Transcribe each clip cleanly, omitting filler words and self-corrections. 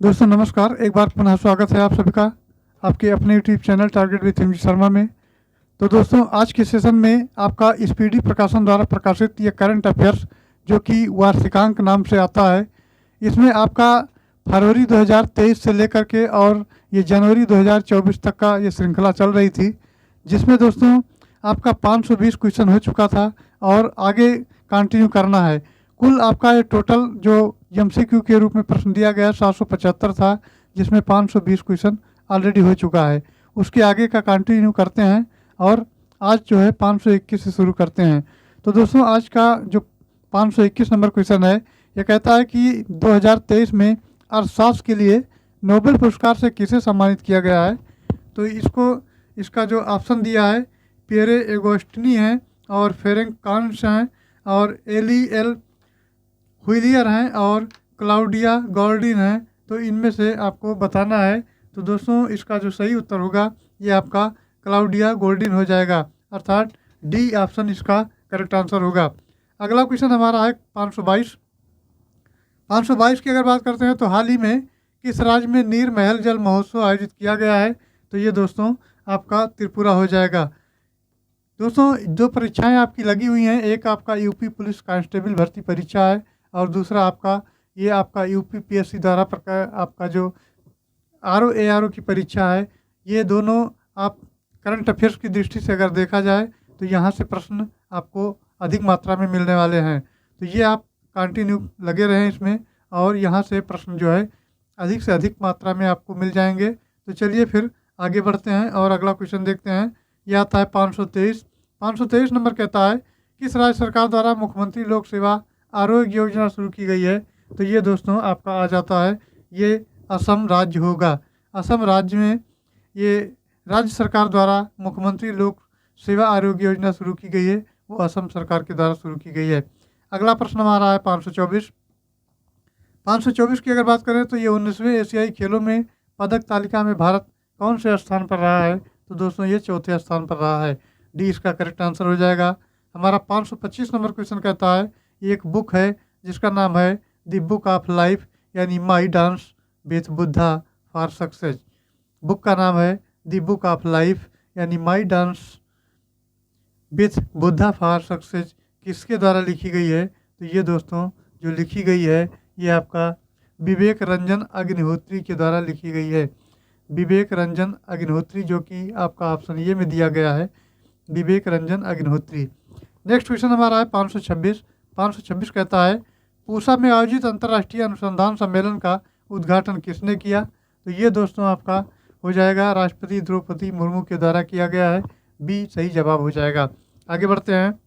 दोस्तों नमस्कार। एक बार पुनः स्वागत है आप सभी का आपके अपने YouTube channel target with MG Sharma में। तो दोस्तों आज के सेशन में आपका स्पीडी प्रकाशन द्वारा प्रकाशित ये करंट अफेयर्स जो कि वार्षिकांक नाम से आता है, इसमें आपका फरवरी 2023 से लेकर के और ये जनवरी 2024 तक का ये श्रृंखला चल रही थी, जिसमें दोस्तों आपका 520 क्वेश्चन हो चुका था और आगे कंटिन्यू करना है। कुल आपका ये टोटल जो एमसीक्यू के रूप में प्रश्न दिया गया 775 था, जिसमें 520 क्वेश्चन ऑलरेडी हो चुका है। उसके आगे का कंटिन्यू करते हैं और आज जो है 521 से शुरू करते हैं। तो दोस्तों आज का जो 521 नंबर क्वेश्चन है, ये कहता है कि 2023 में अर्थशास्त्र के लिए नोबेल पुरस्कार से किसे सम्मानित किया गया है। तो इसका जो ऑप्शन दिया है पियरे एगोस्टिनी है और फेरेंक कांस हैं और एली एल हुइलियर हैं और क्लाउडिया गोल्डिन हैं। तो इनमें से आपको बताना है। तो दोस्तों इसका जो सही उत्तर होगा ये आपका क्लाउडिया गोल्डिन हो जाएगा, अर्थात डी ऑप्शन इसका करेक्ट आंसर होगा। अगला क्वेश्चन हमारा है 522। 522 की अगर बात करते हैं तो हाल ही में किस राज्य में नीर महल जल महोत्सव आयोजित किया गया है। तो ये दोस्तों आपका त्रिपुरा हो जाएगा। दोस्तों दो परीक्षाएं आपकी लगी हुई हैं, एक आपका यूपी पुलिस कांस्टेबल भर्ती परीक्षा है और दूसरा आपका यूपी पीएससी द्वारा आपका जो आरओ की परीक्षा है। ये दोनों आप करंट अफेयर्स की दृष्टि से अगर देखा जाए तो यहाँ से प्रश्न आपको अधिक मात्रा में मिलने वाले हैं। तो ये आप कंटिन्यू लगे रहें इसमें और यहाँ से प्रश्न जो है अधिक से अधिक मात्रा में आपको मिल जाएंगे। तो चलिए फिर आगे बढ़ते हैं और अगला क्वेश्चन देखते हैं। यह आता है 523। 523 नंबर कहता है किस राज्य सरकार द्वारा मुख्यमंत्री लोक सेवा आरोग्य योजना शुरू की गई है। तो ये दोस्तों आपका आ जाता है, ये असम राज्य होगा। असम राज्य में ये राज्य सरकार द्वारा मुख्यमंत्री लोक सेवा आरोग्य योजना शुरू की गई है, वो असम सरकार के द्वारा शुरू की गई है। अगला प्रश्न हमारा है 524। 524 की अगर बात करें तो ये 19वें एशियाई खेलों में पदक तालिका में भारत कौन से स्थान पर रहा है। तो दोस्तों ये चौथे स्थान पर रहा है, डी इसका करेक्ट आंसर हो जाएगा। हमारा 525 नंबर क्वेश्चन कहता है एक बुक है जिसका नाम है द बुक ऑफ लाइफ यानी my dance with Buddha for success. Book का नाम है द बुक ऑफ लाइफ यानी my dance with Buddha for success किसके द्वारा लिखी गई है। तो ये दोस्तों जो लिखी गई है ये आपका विवेक रंजन अग्निहोत्री के द्वारा लिखी गई है। विवेक रंजन अग्निहोत्री, जो कि आपका ऑप्शन ये में दिया गया है, विवेक रंजन अग्निहोत्री। नेक्स्ट क्वेश्चन हमारा है 526। 526 कहता है पूसा में आयोजित अंतर्राष्ट्रीय अनुसंधान सम्मेलन का उद्घाटन किसने किया। तो ये दोस्तों आपका हो जाएगा राष्ट्रपति द्रौपदी मुर्मू के द्वारा किया गया है, बी सही जवाब हो जाएगा। आगे बढ़ते हैं।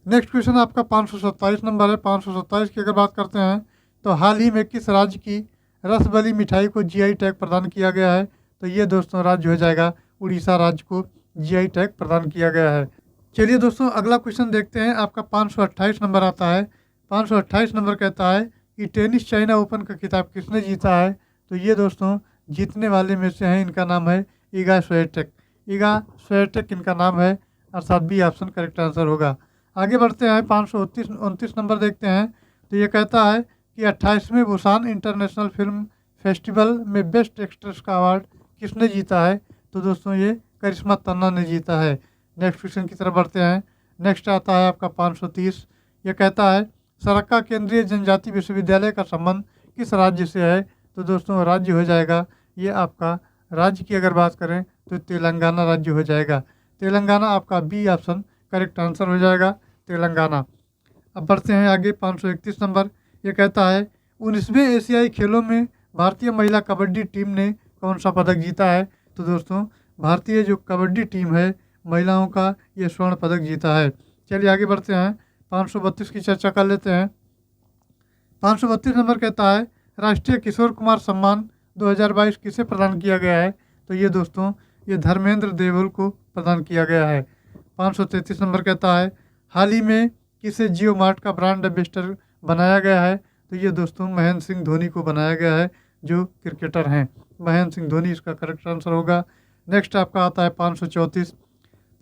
नेक्स्ट क्वेश्चन आपका 527 नंबर है। 527 की अगर बात करते हैं तो हाल ही में किस राज्य की रसबली मिठाई को जीआई टैग प्रदान किया गया है। तो ये दोस्तों राज्य हो जाएगा उड़ीसा राज्य को जीआई टैग प्रदान किया गया है। चलिए दोस्तों अगला क्वेश्चन देखते हैं। आपका 528 नंबर आता है। 528 नंबर कहता है कि टेनिस चाइना ओपन का खिताब किसने जीता है। तो ये दोस्तों जीतने वाले में से हैं, इनका नाम है इगा स्वियाटेक। इगा स्वियाटेक इनका नाम है, अर्थात बी ऑप्शन करेक्ट आंसर होगा। आगे बढ़ते हैं 529 नंबर देखते हैं। तो ये कहता है कि 28वें बुसान इंटरनेशनल फिल्म फेस्टिवल में बेस्ट एक्ट्रेस का अवार्ड किसने जीता है। तो दोस्तों ये करिश्मा तन्ना ने जीता है। नेक्स्ट क्वेश्चन की तरफ बढ़ते हैं। नेक्स्ट आता है आपका 530। ये कहता है सरक्का केंद्रीय जनजाति विश्वविद्यालय का संबंध किस राज्य से है। तो दोस्तों राज्य हो जाएगा ये आपका, राज्य की अगर बात करें तो तेलंगाना राज्य हो जाएगा। तेलंगाना आपका बी ऑप्शन करेक्ट आंसर हो जाएगा, तेलंगाना। अब बढ़ते हैं आगे 531 नंबर। ये कहता है 19वें एशियाई खेलों में भारतीय महिला कबड्डी टीम ने कौन सा पदक जीता है। तो दोस्तों भारतीय जो कबड्डी टीम है महिलाओं का ये स्वर्ण पदक जीता है। चलिए आगे बढ़ते हैं। 532 की चर्चा कर लेते हैं। 532 नंबर कहता है राष्ट्रीय किशोर कुमार सम्मान 2022 किसे प्रदान किया गया है। तो ये दोस्तों ये धर्मेंद्र देवल को प्रदान किया गया है। 533 नंबर कहता है हाल ही में किसे जियो मार्ट का ब्रांड एम्बेसडर बनाया गया है। तो ये दोस्तों महेंद्र सिंह धोनी को बनाया गया है, जो क्रिकेटर हैं। महेंद्र सिंह धोनी इसका करेक्ट आंसर होगा। नेक्स्ट आपका आता है 534।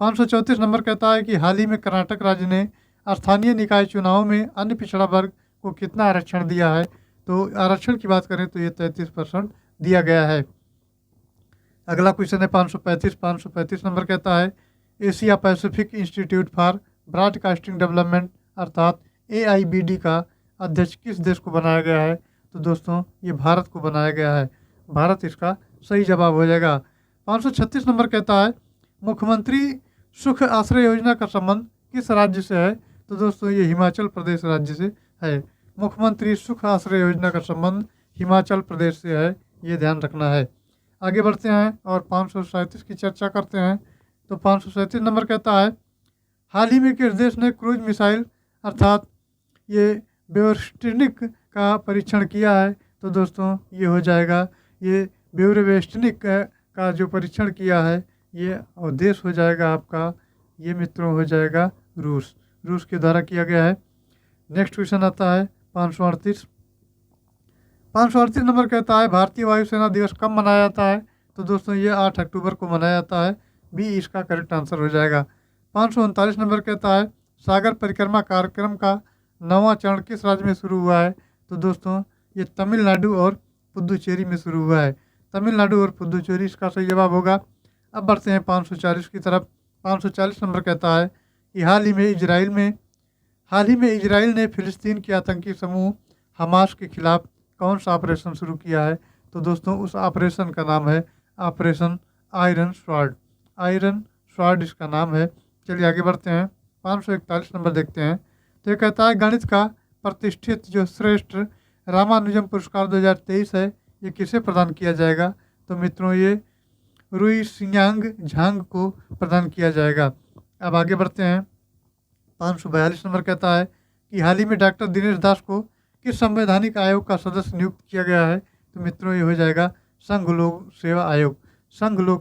534 नंबर कहता है कि हाल ही में कर्नाटक राज्य ने स्थानीय निकाय चुनाव में अन्य पिछड़ा वर्ग को कितना आरक्षण दिया है। तो आरक्षण की बात करें तो ये 33% दिया गया है। अगला क्वेश्चन है 535 नंबर कहता है Asia Pacific institute for broadcasting development अर्थात AIBD का अध्यक्ष किस देश को बनाया गया है? तो दोस्तों ये भारत को बनाया गया है। भारत इसका सही जवाब हो जाएगा। 536 नंबर कहता है मुख्यमंत्री सुख आश्रय योजना का संबंध किस राज्य से है? तो दोस्तों ये हिमाचल प्रदेश राज्य से है। मुख्यमंत्री सुख आश्रय योजना का संबंध हिमाचल प्रदेश से है, ये ध्यान रखना है। आगे बढ़ते हैं और 537 की चर्चा करते हैं। तो 537 नंबर कहता है हाल ही में किस देश ने क्रूज मिसाइल अर्थात ये ब्योरस्टिनिक का परीक्षण किया है? तो दोस्तों ये हो जाएगा, ये ब्योरवेस्टिनिक का जो परीक्षण किया है ये और देश हो जाएगा आपका, ये मित्रों हो जाएगा रूस के द्वारा किया गया है। नेक्स्ट क्वेश्चन आता है 538 नंबर कहता है भारतीय वायुसेना दिवस कब मनाया जाता है? तो दोस्तों ये 8 अक्टूबर को मनाया जाता है, बी इसका करेक्ट आंसर हो जाएगा। 539 नंबर कहता है सागर परिक्रमा कार्यक्रम का 9वां चरण किस राज्य में शुरू हुआ है? तो दोस्तों ये तमिलनाडु और पुदुचेरी में शुरू हुआ है। तमिलनाडु और पुदुचेरी इसका सही जवाब होगा। अब बढ़ते हैं 540 की तरफ। 540 नंबर कहता है कि हाल ही में इजराइल ने फिलिस्तीन के आतंकी समूह हमास के खिलाफ कौन सा ऑपरेशन शुरू किया है? तो दोस्तों उस ऑपरेशन का नाम है ऑपरेशन आयरन स्वॉर्ड इसका नाम है। चलिए आगे बढ़ते हैं 541 नंबर देखते हैं। तो ये कहता है गणित का प्रतिष्ठित जो श्रेष्ठ रामानुजम पुरस्कार 2023 है ये किसे प्रदान किया जाएगा? तो मित्रों ये रुई सिंयांग झांग को प्रदान किया जाएगा। अब आगे बढ़ते हैं 542 नंबर कहता है कि हाल ही में डॉक्टर दिनेश दास को किस संवैधानिक आयोग का सदस्य नियुक्त किया गया है? तो मित्रों ये हो जाएगा संघ लोक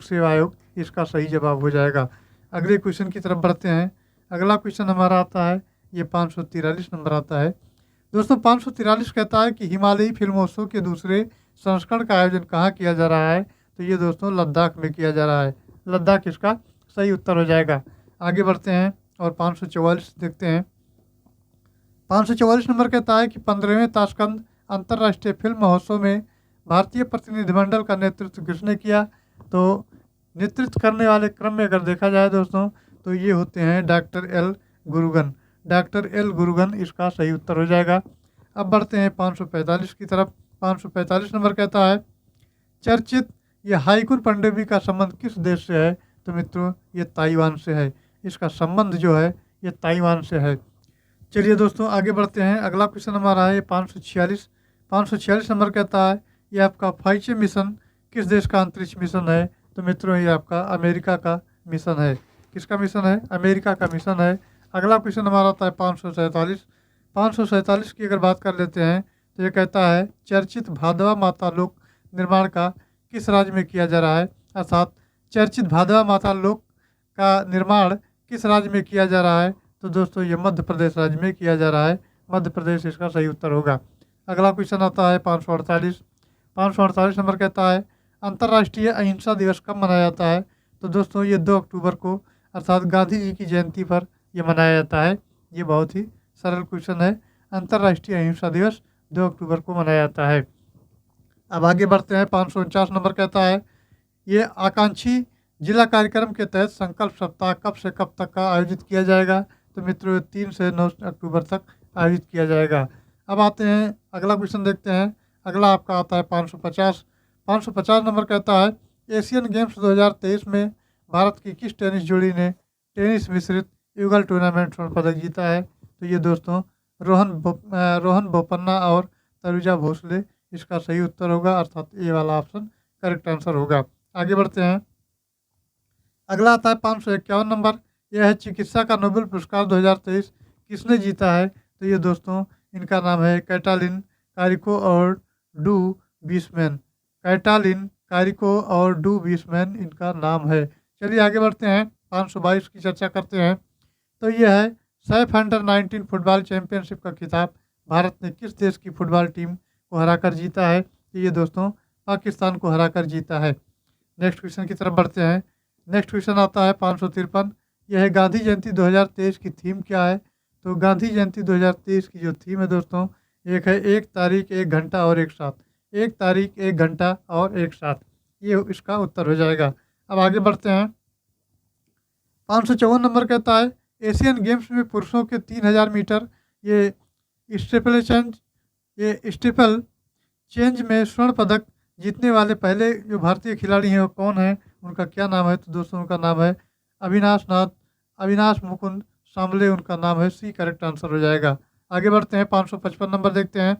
सेवा आयोग इसका सही जवाब हो जाएगा। अगले क्वेश्चन की तरफ बढ़ते हैं। अगला क्वेश्चन हमारा आता है ये 543 नंबर आता है। दोस्तों 543 कहता है कि हिमालयी फिल्मोत्सव के दूसरे संस्करण का आयोजन कहाँ किया जा रहा है? तो ये दोस्तों लद्दाख में किया जा रहा है। लद्दाख इसका सही उत्तर हो जाएगा। आगे बढ़ते हैं और 544 देखते हैं। 544 नंबर कहता है कि 15वें ताशकंद अंतर्राष्ट्रीय फिल्म महोत्सव में भारतीय प्रतिनिधिमंडल का नेतृत्व किसने किया? तो नेतृत्व करने वाले क्रम में अगर देखा जाए दोस्तों तो ये होते हैं डॉक्टर एल गुरुगन इसका सही उत्तर हो जाएगा। अब बढ़ते हैं 545 की तरफ। 545 नंबर कहता है चर्चित ये हाइकुन पनडुब्बी का संबंध किस देश से है? तो मित्रों ये ताइवान से है। इसका संबंध जो है ये ताइवान से है। चलिए दोस्तों आगे बढ़ते हैं। अगला क्वेश्चन हमारा है 546 नंबर कहता है ये आपका फाइचे मिशन किस देश का अंतरिक्ष मिशन है? तो मित्रों ये आपका अमेरिका का मिशन है। किसका मिशन है? अमेरिका का मिशन है। अगला क्वेश्चन हमारा आता है 547 की अगर बात कर लेते हैं तो ये कहता है चर्चित भादवा माता लोक निर्माण का किस राज्य में किया जा रहा है? अर्थात चर्चित भादवा माता लोक का निर्माण किस राज्य में किया जा रहा है? तो दोस्तों ये मध्य प्रदेश राज्य में किया जा रहा है। मध्य प्रदेश इसका सही उत्तर होगा। अगला क्वेश्चन आता है 548 नंबर कहता है अंतर्राष्ट्रीय अहिंसा दिवस कब मनाया जाता है? तो दोस्तों ये 2 अक्टूबर को अर्थात गांधी जी की जयंती पर यह मनाया जाता है। ये बहुत ही सरल क्वेश्चन है। अंतर्राष्ट्रीय अहिंसा दिवस 2 अक्टूबर को मनाया जाता है। अब आगे बढ़ते हैं 549 नंबर कहता है ये आकांक्षी जिला कार्यक्रम के तहत संकल्प सप्ताह कब से कब तक का आयोजित किया जाएगा? तो मित्रों 3 से 9 अक्टूबर तक आयोजित किया जाएगा। अब आते हैं अगला क्वेश्चन देखते हैं। अगला आपका आता है 550 नंबर कहता है एशियन गेम्स 2023 में भारत की किस टेनिस जोड़ी ने टेनिस मिश्रित युगल टूर्नामेंट स्वर्ण पदक जीता है? तो ये दोस्तों रोहन बोपन्ना और तनुजा भोसले इसका सही उत्तर होगा, अर्थात ए वाला ऑप्शन करेक्ट आंसर होगा। आगे बढ़ते हैं। अगला आता है 551 नंबर। यह है चिकित्सा का नोबेल पुरस्कार 2023 किसने जीता है? तो ये दोस्तों इनका नाम है कैटालिन कारिको और डू बीसमैन इनका नाम है। चलिए आगे बढ़ते हैं 522 की चर्चा करते हैं। तो ये है सैफ अंडर 19 फुटबॉल चैंपियनशिप का खिताब भारत ने किस देश की फुटबॉल टीम को हराकर जीता है? तो ये दोस्तों पाकिस्तान को हराकर जीता है। नेक्स्ट क्वेश्चन की तरफ बढ़ते हैं। नेक्स्ट क्वेश्चन आता है 553। यह है गांधी जयंती 2023 की थीम क्या है? तो गांधी जयंती 2023 की जो थीम है दोस्तों एक है एक तारीख एक घंटा और एक साथ, एक तारीख एक घंटा और एक साथ, ये इसका उत्तर हो जाएगा। अब आगे बढ़ते हैं। 554 नंबर कहता है एशियन गेम्स में पुरुषों के 3000 मीटर ये स्टेपल चेंज ये स्टेपल चेंज में स्वर्ण पदक जीतने वाले पहले जो भारतीय खिलाड़ी हैं वो कौन है, उनका क्या नाम है? तो दोस्तों उनका नाम है अविनाश मुकुंद सांबले, उनका नाम है। सी करेक्ट आंसर हो जाएगा। आगे बढ़ते हैं। 555 नंबर देखते हैं।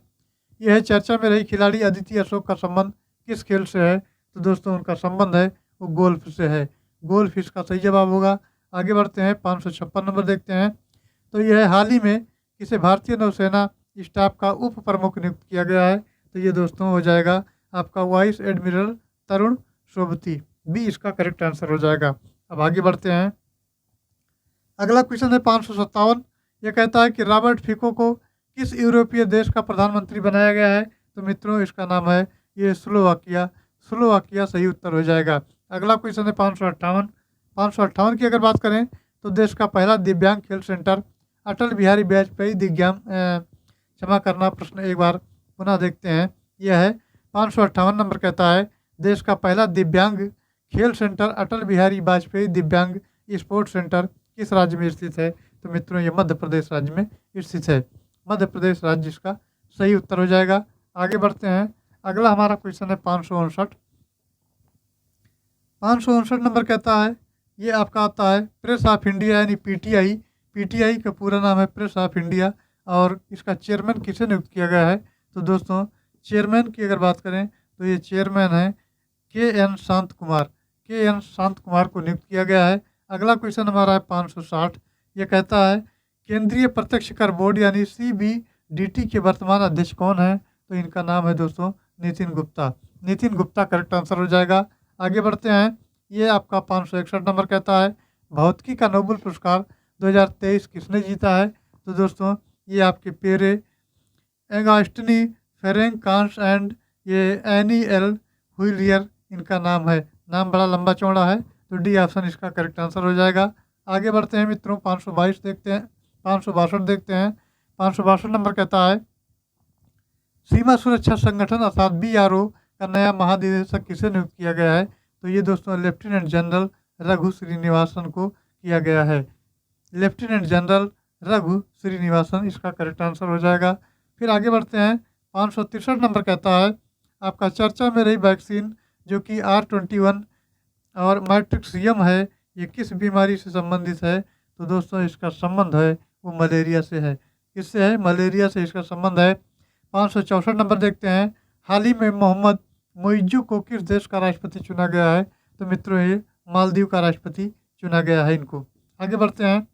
यह है चर्चा में रही खिलाड़ी अदिति अशोक का संबंध किस खेल से है? तो दोस्तों उनका संबंध है वो गोल्फ से है। गोल्फ इसका सही जवाब होगा। आगे बढ़ते हैं। 556 नंबर देखते हैं। तो यह हाल ही में किसे भारतीय नौसेना स्टाफ का उप प्रमुख नियुक्त किया गया है? तो ये दोस्तों हो जाएगा आपका वाइस एडमिरल तरुण सोबती। बी इसका करेक्ट आंसर हो जाएगा। अब आगे बढ़ते हैं। अगला क्वेश्चन है 557। यह कहता है कि रॉबर्ट फिको को किस यूरोपीय देश का प्रधानमंत्री बनाया गया है? तो मित्रों इसका नाम है ये स्लोवाकिया। स्लोवाकिया सही उत्तर हो जाएगा। अगला क्वेश्चन है 558। 558 की अगर बात करें तो देश का पहला दिव्यांग खेल सेंटर अटल बिहारी वाजपेयी क्षमा करना, प्रश्न एक बार पुनः देखते हैं। यह है 558 नंबर कहता है देश का पहला दिव्यांग खेल सेंटर अटल बिहारी वाजपेयी दिव्यांग स्पोर्ट्स सेंटर किस राज्य में स्थित है? तो मित्रों ये मध्य प्रदेश राज्य में स्थित है। मध्य प्रदेश राज्य इसका सही उत्तर हो जाएगा। आगे बढ़ते हैं। अगला हमारा क्वेश्चन है 559। 559 नंबर कहता है ये आपका आता है प्रेस ऑफ इंडिया यानी पीटीआई। पीटीआई का पूरा नाम है प्रेस ऑफ इंडिया और इसका चेयरमैन किसे नियुक्त किया गया है? तो दोस्तों चेयरमैन की अगर बात करें तो ये चेयरमैन है के.एन. शांत कुमार। के.एन. शांत कुमार को नियुक्त किया गया है। अगला क्वेश्चन हमारा है 560। ये कहता है केंद्रीय प्रत्यक्ष कर बोर्ड यानी सीबीडीटी के वर्तमान अध्यक्ष कौन है? तो इनका नाम है दोस्तों नितिन गुप्ता। नितिन गुप्ता करेक्ट आंसर हो जाएगा। आगे बढ़ते हैं। ये आपका 561 नंबर कहता है भौतिकी का नोबेल पुरस्कार 2023 किसने जीता है? तो दोस्तों ये आपके पेरे एगास्टनी फेरेंग कांस एंड ये एनी एल हुइलियर इनका नाम है। नाम बड़ा लंबा चौड़ा है तो डी ऑप्शन इसका करेक्ट आंसर हो जाएगा। आगे बढ़ते हैं मित्रों। 522 देखते हैं। 562 देखते हैं। 562 नंबर कहता है सीमा सुरक्षा संगठन अर्थात बीआरओ का नया महानिदेशक किसे नियुक्त किया गया है? तो ये दोस्तों लेफ्टिनेंट जनरल रघु श्रीनिवासन को किया गया है। लेफ्टिनेंट जनरल रघु श्रीनिवासन इसका करेक्ट आंसर हो जाएगा। फिर आगे बढ़ते हैं। 563 नंबर कहता है आपका चर्चा में रही वैक्सीन जो कि R21 और मैट्रिक्सियम है ये किस बीमारी से संबंधित है? तो दोस्तों इसका संबंध है वो मलेरिया से है। किससे है? मलेरिया से इसका संबंध है। 564 नंबर देखते हैं। हाल ही में मोहम्मद मुइज्जू को किस देश का राष्ट्रपति चुना गया है? तो मित्रों ये मालदीव का राष्ट्रपति चुना गया है इनको। आगे बढ़ते हैं।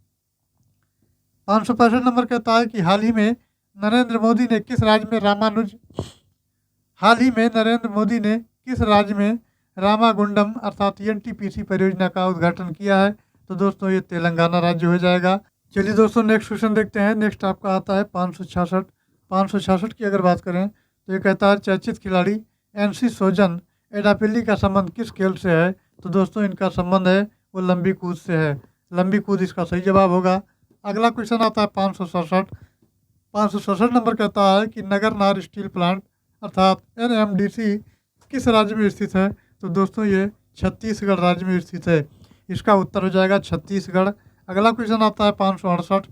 565 नंबर कहता है कि हाल ही में नरेंद्र मोदी ने किस राज्य में रामागुंडम अर्थात एनटीपीसी परियोजना का उद्घाटन किया है? तो दोस्तों ये तेलंगाना राज्य हो जाएगा। चलिए दोस्तों नेक्स्ट क्वेश्चन देखते हैं। नेक्स्ट आपका आता है 566। 566 की अगर बात करें तो ये कहता है चर्चित खिलाड़ी एनसी सोजन एडापिल्ली का संबंध किस खेल से है? तो दोस्तों इनका संबंध है वो लंबी कूद से है। लंबी कूद इसका सही जवाब होगा। अगला क्वेश्चन आता है 567। 567 नंबर कहता है कि नगरनार स्टील प्लांट अर्थात NMDC किस राज्य में स्थित है? तो दोस्तों ये छत्तीसगढ़ राज्य में स्थित है। इसका उत्तर हो जाएगा छत्तीसगढ़। अगला क्वेश्चन आता है 568।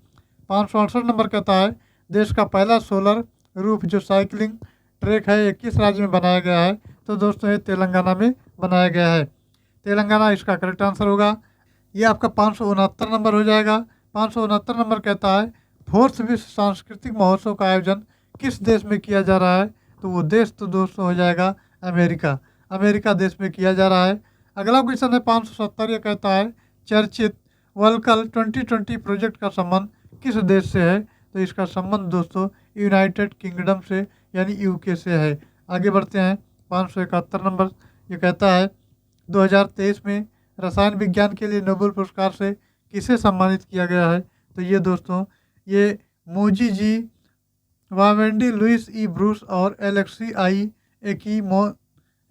568 नंबर कहता है देश का पहला सोलर रूफ जो साइकिलिंग ट्रैक है ये किस राज्य में बनाया गया है? तो दोस्तों ये तेलंगाना में बनाया गया है। तेलंगाना इसका करेक्ट आंसर होगा। ये आपका 569 नंबर हो जाएगा। 569 नंबर कहता है फोर्थ विश्व सांस्कृतिक महोत्सव का आयोजन किस देश में किया जा रहा है? तो वो देश तो दोस्तों हो जाएगा अमेरिका। अमेरिका देश में किया जा रहा है। अगला क्वेश्चन है 570। ये कहता है चर्चित वलकल 2020 प्रोजेक्ट का संबंध किस देश से है? तो इसका संबंध दोस्तों यूनाइटेड किंगडम से यानी यूके से है। आगे बढ़ते हैं। 571 नंबर ये कहता है 2023 में रसायन विज्ञान के लिए नोबेल पुरस्कार से किसे सम्मानित किया गया है? तो ये दोस्तों ये मोजी जी वावेंडी लुइस ई ब्रूस और एलेक्सी आई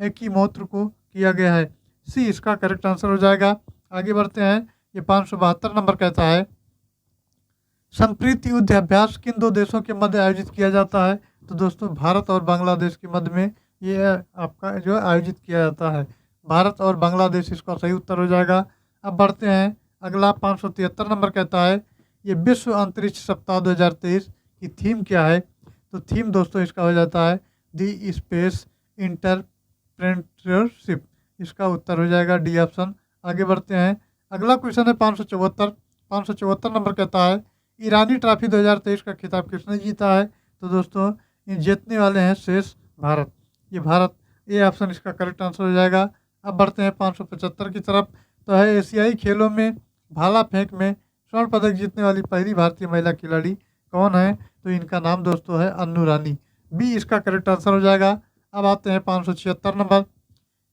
एकीमोत्र को किया गया है। सी इसका करेक्ट आंसर हो जाएगा। आगे बढ़ते हैं। ये 572 नंबर कहता है संप्रीति युद्ध अभ्यास किन दो देशों के मध्य आयोजित किया जाता है? तो दोस्तों भारत और बांग्लादेश के मध्य में ये आपका जो है आयोजित किया जाता है। भारत और बांग्लादेश इसका सही उत्तर हो जाएगा। अब बढ़ते हैं, अगला 573 नंबर कहता है ये विश्व अंतरिक्ष सप्ताह 2023 की थीम क्या है। तो थीम दोस्तों इसका हो जाता है दी स्पेस इंटरप्रेन्योरशिप। इसका उत्तर हो जाएगा डी ऑप्शन। आगे बढ़ते हैं, अगला क्वेश्चन है 574 नंबर कहता है ईरानी ट्रॉफी 2023 का खिताब किसने जीता है। तो दोस्तों ये जीतने वाले हैं शेष भारत। ये भारत, ये ऑप्शन इसका करेक्ट आंसर हो जाएगा। अब बढ़ते हैं 575 की तरफ। तो है एशियाई खेलों में भाला फेंक में स्वर्ण पदक जीतने वाली पहली भारतीय महिला खिलाड़ी कौन है। तो इनका नाम दोस्तों है अन्नू रानी। बी इसका करेक्ट आंसर हो जाएगा। अब आते हैं 576 नंबर।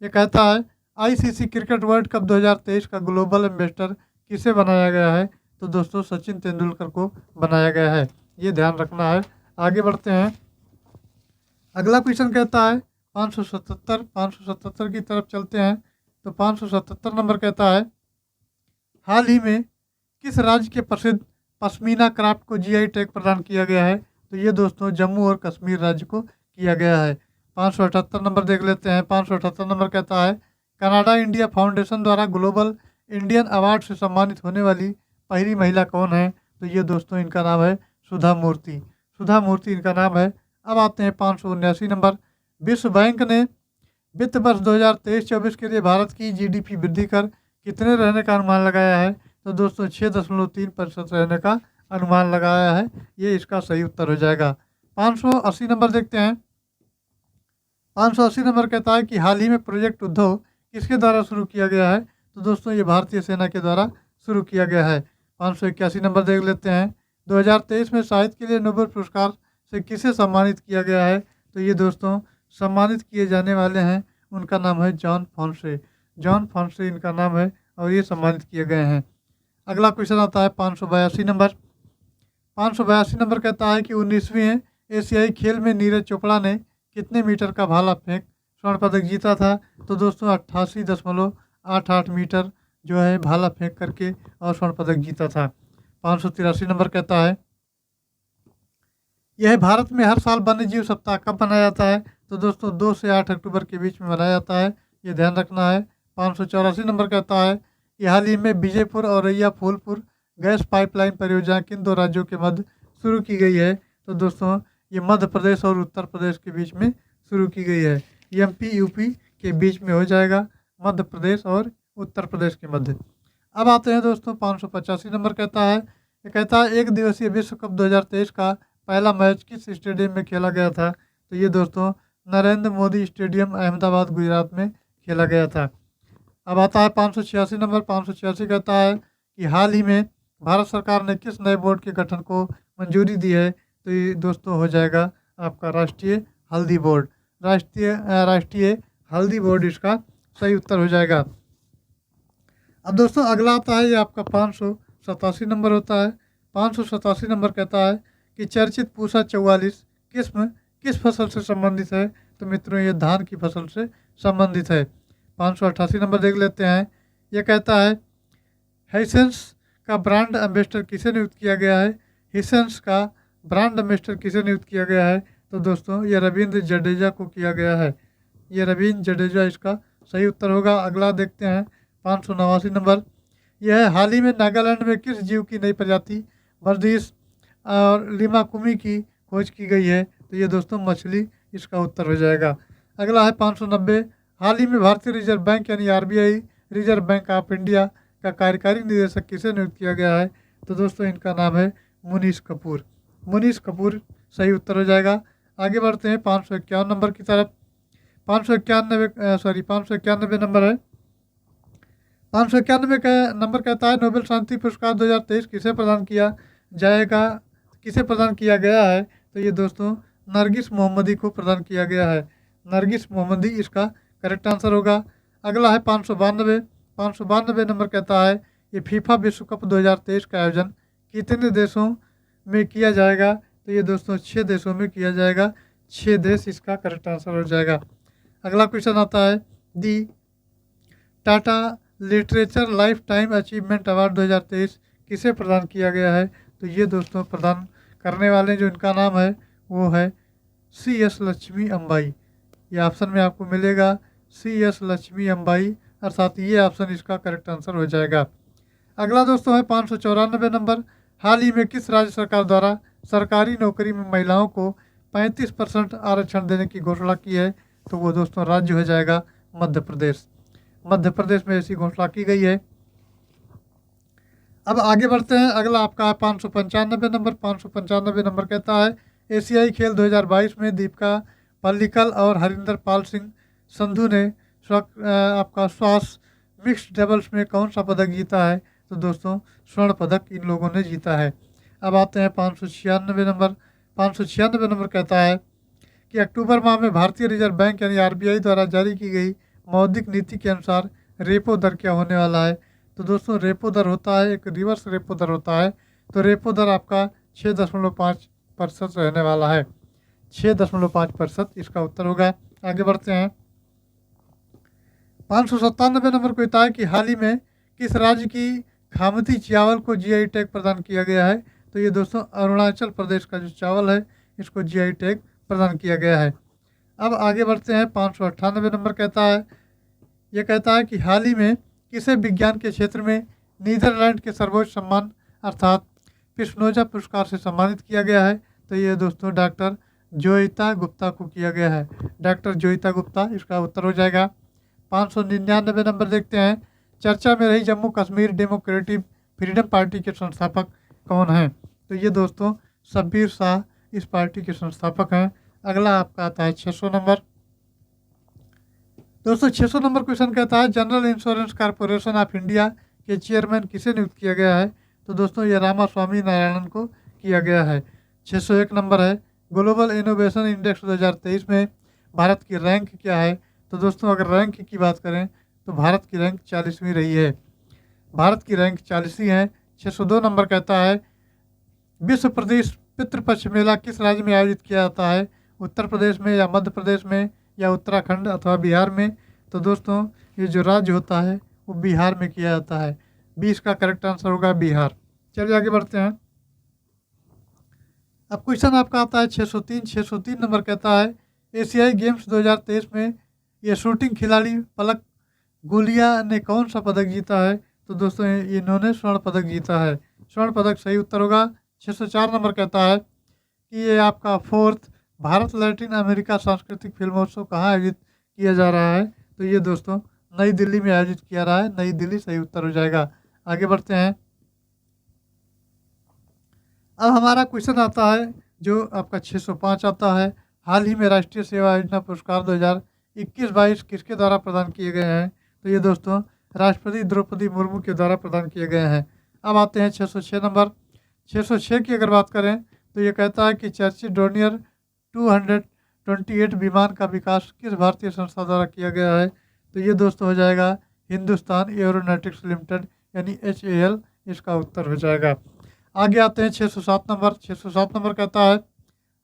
ये कहता है आईसीसी क्रिकेट वर्ल्ड कप 2023 का ग्लोबल एम्बेसडर किसे बनाया गया है। तो दोस्तों सचिन तेंदुलकर को बनाया गया है, ये ध्यान रखना है। आगे बढ़ते हैं, अगला क्वेश्चन कहता है 577 की तरफ चलते हैं। तो 577 नंबर कहता है हाल ही में किस राज्य के प्रसिद्ध पश्मीना क्राफ्ट को जीआई टैग प्रदान किया गया है। तो ये दोस्तों जम्मू और कश्मीर राज्य को किया गया है। 578 नंबर देख लेते हैं। 578 नंबर कहता है कनाडा इंडिया फाउंडेशन द्वारा ग्लोबल इंडियन अवार्ड से सम्मानित होने वाली पहली महिला कौन है। तो ये दोस्तों इनका नाम है सुधा मूर्ति। सुधा मूर्ति इनका नाम है। अब आते हैं 579 नंबर। विश्व बैंक ने वित्त वर्ष 2023-24 के लिए भारत की जीडीपी वृद्धि कर कितने रहने का अनुमान लगाया है। तो दोस्तों 6.3% रहने का अनुमान लगाया है, ये इसका सही उत्तर हो जाएगा। 580 नंबर देखते हैं। 580 नंबर कहता है कि हाल ही में प्रोजेक्ट उद्धव किसके द्वारा शुरू किया गया है। तो दोस्तों ये भारतीय सेना के द्वारा शुरू किया गया है। 581 नंबर देख लेते हैं। 2023 में साहित्य के लिए नोबेल पुरस्कार से किसे सम्मानित किया गया है। तो ये दोस्तों सम्मानित किए जाने वाले हैं, उनका नाम है जॉन फॉन्से। जॉन फॉन्से इनका नाम है और ये सम्मानित किए गए हैं। अगला क्वेश्चन आता है 582 नंबर। 582 नंबर कहता है कि 19वीं एशियाई खेल में नीरज चोपड़ा ने कितने मीटर का भाला फेंक स्वर्ण पदक जीता था। तो दोस्तों 88.88 मीटर जो है भाला फेंक करके और स्वर्ण पदक जीता था। 583 नंबर कहता है यह भारत में हर साल वन्य जीव सप्ताह कब मनाया जाता है। तो दोस्तों 2 से 8 अक्टूबर के बीच में मनाया जाता है, ये ध्यान रखना है। 584 नंबर कहता है कि हाल ही में विजयपुर और रैया फूलपुर गैस पाइपलाइन परियोजना किन दो राज्यों के मध्य शुरू की गई है। तो दोस्तों ये मध्य प्रदेश और उत्तर प्रदेश के बीच में शुरू की गई है। एमपी यूपी के बीच में हो जाएगा, मध्य प्रदेश और उत्तर प्रदेश के मध्य। अब आते हैं दोस्तों 585 नंबर कहता है, ये कहता है एक दिवसीय विश्व कप 2023 का पहला मैच किस स्टेडियम में खेला गया था। तो ये दोस्तों नरेंद्र मोदी स्टेडियम अहमदाबाद गुजरात में खेला गया था। अब आता है 586 नंबर। 586 कहता है कि हाल ही में भारत सरकार ने किस नए बोर्ड के गठन को मंजूरी दी है। तो ये दोस्तों हो जाएगा आपका राष्ट्रीय हल्दी बोर्ड। राष्ट्रीय हल्दी बोर्ड इसका सही उत्तर हो जाएगा। अब दोस्तों अगला आता है ये आपका 587 नंबर होता है। 587 नंबर कहता है कि चर्चित पूसा 44 किस्म किस फसल से संबंधित है। तो मित्रों ये धान की फसल से संबंधित है। 588 नंबर देख लेते हैं। ये कहता है हिसेंस का ब्रांड एम्बेसडर किसे नियुक्त किया गया है। हिसेंस का ब्रांड एम्बेसडर किसे नियुक्त किया गया है। तो दोस्तों ये रविंद्र जडेजा को किया गया है, ये रविंद्र जडेजा इसका सही उत्तर होगा। अगला देखते हैं 589 नंबर। यह है हाल ही में नागालैंड में किस जीव की नई प्रजाति वर्दिश और लिमाकुमी की खोज की गई है। तो ये दोस्तों मछली इसका उत्तर हो जाएगा। अगला है 590। हाल ही में भारतीय रिजर्व बैंक यानी RBI reserve bank of India का कार्यकारी निदेशक किसे नियुक्त किया गया है। तो दोस्तों इनका नाम है मुनीश कपूर। मुनीश कपूर सही उत्तर हो जाएगा। आगे बढ़ते हैं 551 नंबर की तरफ। 591 नंबर है। 591 का नंबर कहता है नोबेल शांति पुरस्कार 2023 किसे प्रदान किया जाएगा, किसे प्रदान किया गया है। तो ये दोस्तों नरगिस मोहम्मदी को प्रदान किया गया है। नरगिस मोहम्मदी इसका करेक्ट आंसर होगा। अगला है 592। 592 नंबर कहता है ये फीफा विश्व कप 2023 का आयोजन कितने देशों में किया जाएगा। तो ये दोस्तों 6 देशों में किया जाएगा, 6 देश इसका करेक्ट आंसर हो जाएगा। अगला क्वेश्चन आता है the Tata literature lifetime achievement award 2023 किसे प्रदान किया गया है। तो ये दोस्तों प्रदान करने वाले जो इनका नाम है वो है CS लक्ष्मी अम्बाई। ये ऑप्शन में आपको मिलेगा CS लक्ष्मी अम्बाई, अर्थात ये ऑप्शन इसका करेक्ट आंसर हो जाएगा। अगला दोस्तों है 594 नंबर। हाल ही में किस राज्य सरकार द्वारा सरकारी नौकरी में महिलाओं को 35% आरक्षण देने की घोषणा की है? तो वो दोस्तों राज्य हो जाएगा मध्य प्रदेश। मध्य प्रदेश में ऐसी घोषणा की गई है। अब आगे बढ़ते हैं। अगला आपका है 595 नंबर। 595 नंबर कहता है एशियाई खेल 2022 में दीपिका पल्लिकल और हरिंदर पाल सिंह संधू ने आपका स्वास मिक्स्ड डबल्स में कौन सा पदक जीता है? तो दोस्तों स्वर्ण पदक इन लोगों ने जीता है। अब आते हैं 596 नंबर। 596 नंबर कहता है कि अक्टूबर माह में भारतीय रिजर्व बैंक यानी RBI द्वारा जारी की गई मौद्रिक नीति के अनुसार रेपो दर क्या होने वाला है? तो दोस्तों रेपो दर होता है, एक रिवर्स रेपो दर होता है। तो रेपो दर आपका 6.5% रहने वाला है। 6.5% इसका उत्तर होगा। आगे बढ़ते हैं। 597 नंबर को कहता है कि हाल ही में किस राज्य की खामती चावल को GI टैग प्रदान किया गया है? तो ये दोस्तों अरुणाचल प्रदेश का जो चावल है इसको GI टैग प्रदान किया गया है। अब आगे बढ़ते हैं। 598 नंबर कहता है, ये कहता है कि हाल ही में किसे विज्ञान के क्षेत्र में नीदरलैंड के सर्वोच्च सम्मान अर्थात पिस्नोजा पुरस्कार से सम्मानित किया गया है? तो ये दोस्तों डॉक्टर जोइता गुप्ता को किया गया है। डॉक्टर जोइता गुप्ता इसका उत्तर हो जाएगा। 599 नंबर देखते हैं। चर्चा में रही Jammu Kashmir democratic freedom party के संस्थापक कौन हैं? तो ये दोस्तों शब्बीर शाह इस पार्टी के संस्थापक हैं। अगला आपका आता है 600 नंबर। दोस्तों 600 नंबर क्वेश्चन कहता है general insurance corporation of India के चेयरमैन किसे नियुक्त किया गया है? तो दोस्तों ये रामास्वामी नारायणन को किया गया है। 601 नंबर है ग्लोबल इनोवेशन इंडेक्स 2023 में भारत की रैंक क्या है? तो दोस्तों अगर रैंक की बात करें तो भारत की रैंक 40वीं रही है। भारत की रैंक 40वीं है। 602 नंबर कहता है विश्व प्रदेश पितृपक्ष मेला किस राज्य में आयोजित किया जाता है? उत्तर प्रदेश में या मध्य प्रदेश में या उत्तराखंड अथवा बिहार में? तो दोस्तों ये जो राज्य होता है वो बिहार में किया जाता है। 20 का करेक्ट आंसर होगा बिहार। चलिए आगे बढ़ते हैं। अब क्वेश्चन आपका आता है 603। 603 नंबर कहता है एशियाई गेम्स 2023 में ये शूटिंग खिलाड़ी पलक गुलिया ने कौन सा पदक जीता है? तो दोस्तों इन्होंने स्वर्ण पदक जीता है। स्वर्ण पदक सही उत्तर होगा। 604 नंबर कहता है कि ये आपका 4th भारत लैटिन अमेरिका सांस्कृतिक फिल्मोत्सव कहाँ आयोजित किया जा रहा है? तो ये दोस्तों नई दिल्ली में आयोजित किया रहा है। नई दिल्ली सही उत्तर हो जाएगा। आगे बढ़ते हैं। अब हमारा क्वेश्चन आता है जो आपका 605 आता है हाल ही में राष्ट्रीय सेवा योजना पुरस्कार 2021-22 किसके द्वारा प्रदान किए गए हैं? तो ये दोस्तों राष्ट्रपति द्रौपदी मुर्मू के द्वारा प्रदान किए गए हैं। अब आते हैं 606 नंबर। 606 की अगर बात करें तो ये कहता है कि चर्चित डोनियर 228 विमान का विकास किस भारतीय संस्था द्वारा किया गया है? तो ये दोस्तों हो जाएगा हिंदुस्तान एरोनॉटिक्स लिमिटेड यानी HAL इसका उत्तर हो जाएगा। आगे आते हैं 607 नंबर। 607 नंबर कहता है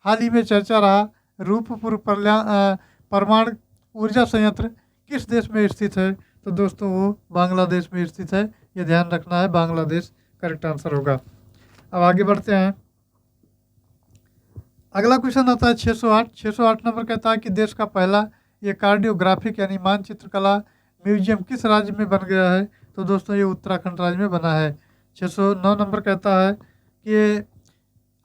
हाल ही में चर्चा रहा रूपपुर परमाणु ऊर्जा संयंत्र किस देश में स्थित है? तो दोस्तों वो बांग्लादेश में स्थित है। ये ध्यान रखना है, बांग्लादेश करेक्ट आंसर होगा। अब आगे बढ़ते हैं। अगला क्वेश्चन आता है 608। 608 नंबर कहता है कि देश का पहला ये कार्डियोग्राफिक यानी मानचित्र कला म्यूजियम किस राज्य में बन गया है? तो दोस्तों ये उत्तराखंड राज्य में बना है। 609 नंबर कहता है कि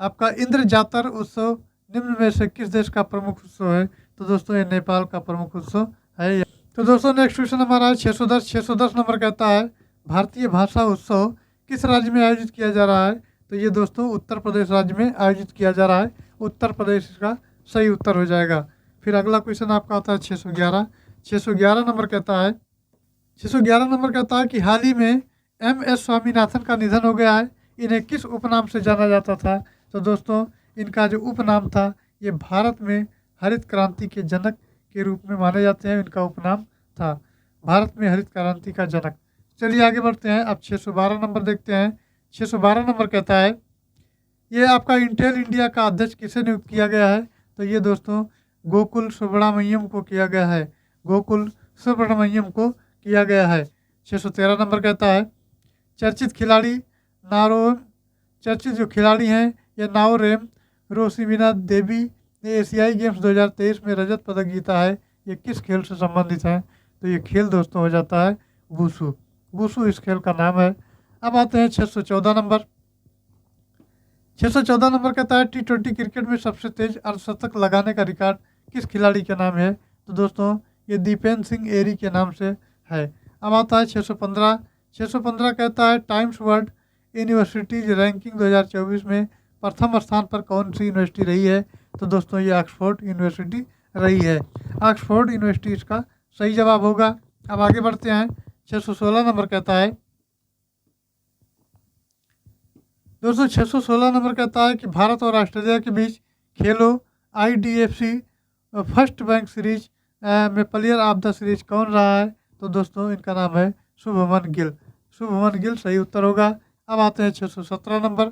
आपका इंद्र जातर उत्सव निम्न में से किस देश का प्रमुख उत्सव है? तो दोस्तों ये नेपाल का प्रमुख उत्सव है। तो दोस्तों नेक्स्ट क्वेश्चन हमारा है 610। 610 नंबर कहता है भारतीय भाषा उत्सव किस राज्य में आयोजित किया जा रहा है? तो ये दोस्तों उत्तर प्रदेश राज्य में आयोजित किया जा रहा है। उत्तर प्रदेश का सही उत्तर हो जाएगा। फिर अगला क्वेश्चन आपका आता है 611। 611 नंबर कहता है 611 नंबर कहता है कि हाल ही में MS स्वामीनाथन का निधन हो गया है। इन्हें किस उपनाम से जाना जाता था? तो दोस्तों इनका जो उपनाम था ये भारत में हरित क्रांति के जनक के रूप में माने जाते हैं। इनका उपनाम था भारत में हरित क्रांति का जनक। चलिए आगे बढ़ते हैं। अब 612 नंबर देखते हैं। 612 नंबर कहता है ये आपका इंटेल इंडिया का अध्यक्ष किसे नियुक्त किया गया है? तो ये दोस्तों गोकुल सुब्रमण्यम को किया गया है। गोकुल सुब्रमण्यम को किया गया है। 613 नंबर कहता है चर्चित खिलाड़ी नारोम चर्चित जो खिलाड़ी हैं ये नाओरेम रोसिमिना देवी ये एशियाई गेम्स 2023 में रजत पदक जीता है, ये किस खेल से संबंधित है? तो ये खेल दोस्तों हो जाता है वुशु। वुशु इस खेल का नाम है। अब आते हैं 614 नंबर। 614 नंबर कहता है T20 क्रिकेट में सबसे तेज अर्धशतक लगाने का रिकॉर्ड किस खिलाड़ी के नाम है? तो दोस्तों ये दीपेंद्र सिंह एरी के नाम से है। अब आता है 615। 615 कहता है टाइम्स वर्ल्ड यूनिवर्सिटीज रैंकिंग 2024 में प्रथम स्थान पर कौन सी यूनिवर्सिटी रही है? तो दोस्तों ये ऑक्सफोर्ड यूनिवर्सिटी रही है। ऑक्सफोर्ड यूनिवर्सिटी इसका सही जवाब होगा। अब आगे बढ़ते हैं। 616 नंबर कहता है दोस्तों 616 नंबर कहता है कि भारत और ऑस्ट्रेलिया के बीच खेलो IDFC फर्स्ट बैंक सीरीज में प्लेयर ऑफ द सीरीज कौन रहा है? तो दोस्तों इनका नाम है शुभमन गिल। शुभमन गिल सही उत्तर होगा। अब आते हैं 617 नंबर।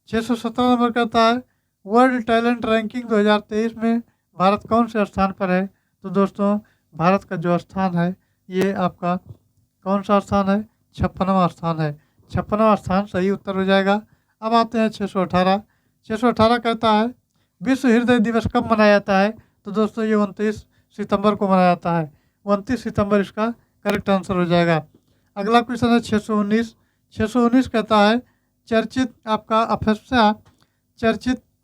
617 नंबर कहता है वर्ल्ड टैलेंट रैंकिंग 2023 में भारत कौन से स्थान पर है? तो दोस्तों भारत का जो स्थान है ये आपका कौन सा स्थान है? 56वां स्थान है। 56वां स्थान सही उत्तर हो जाएगा। अब आते हैं 618। 618 कहता है विश्व हृदय दिवस कब मनाया जाता है? तो दोस्तों ये 29 सितंबर को मनाया जाता है। 29 सितंबर इसका करेक्ट आंसर हो जाएगा। अगला क्वेश्चन है 619। 619 कहता है चर्चित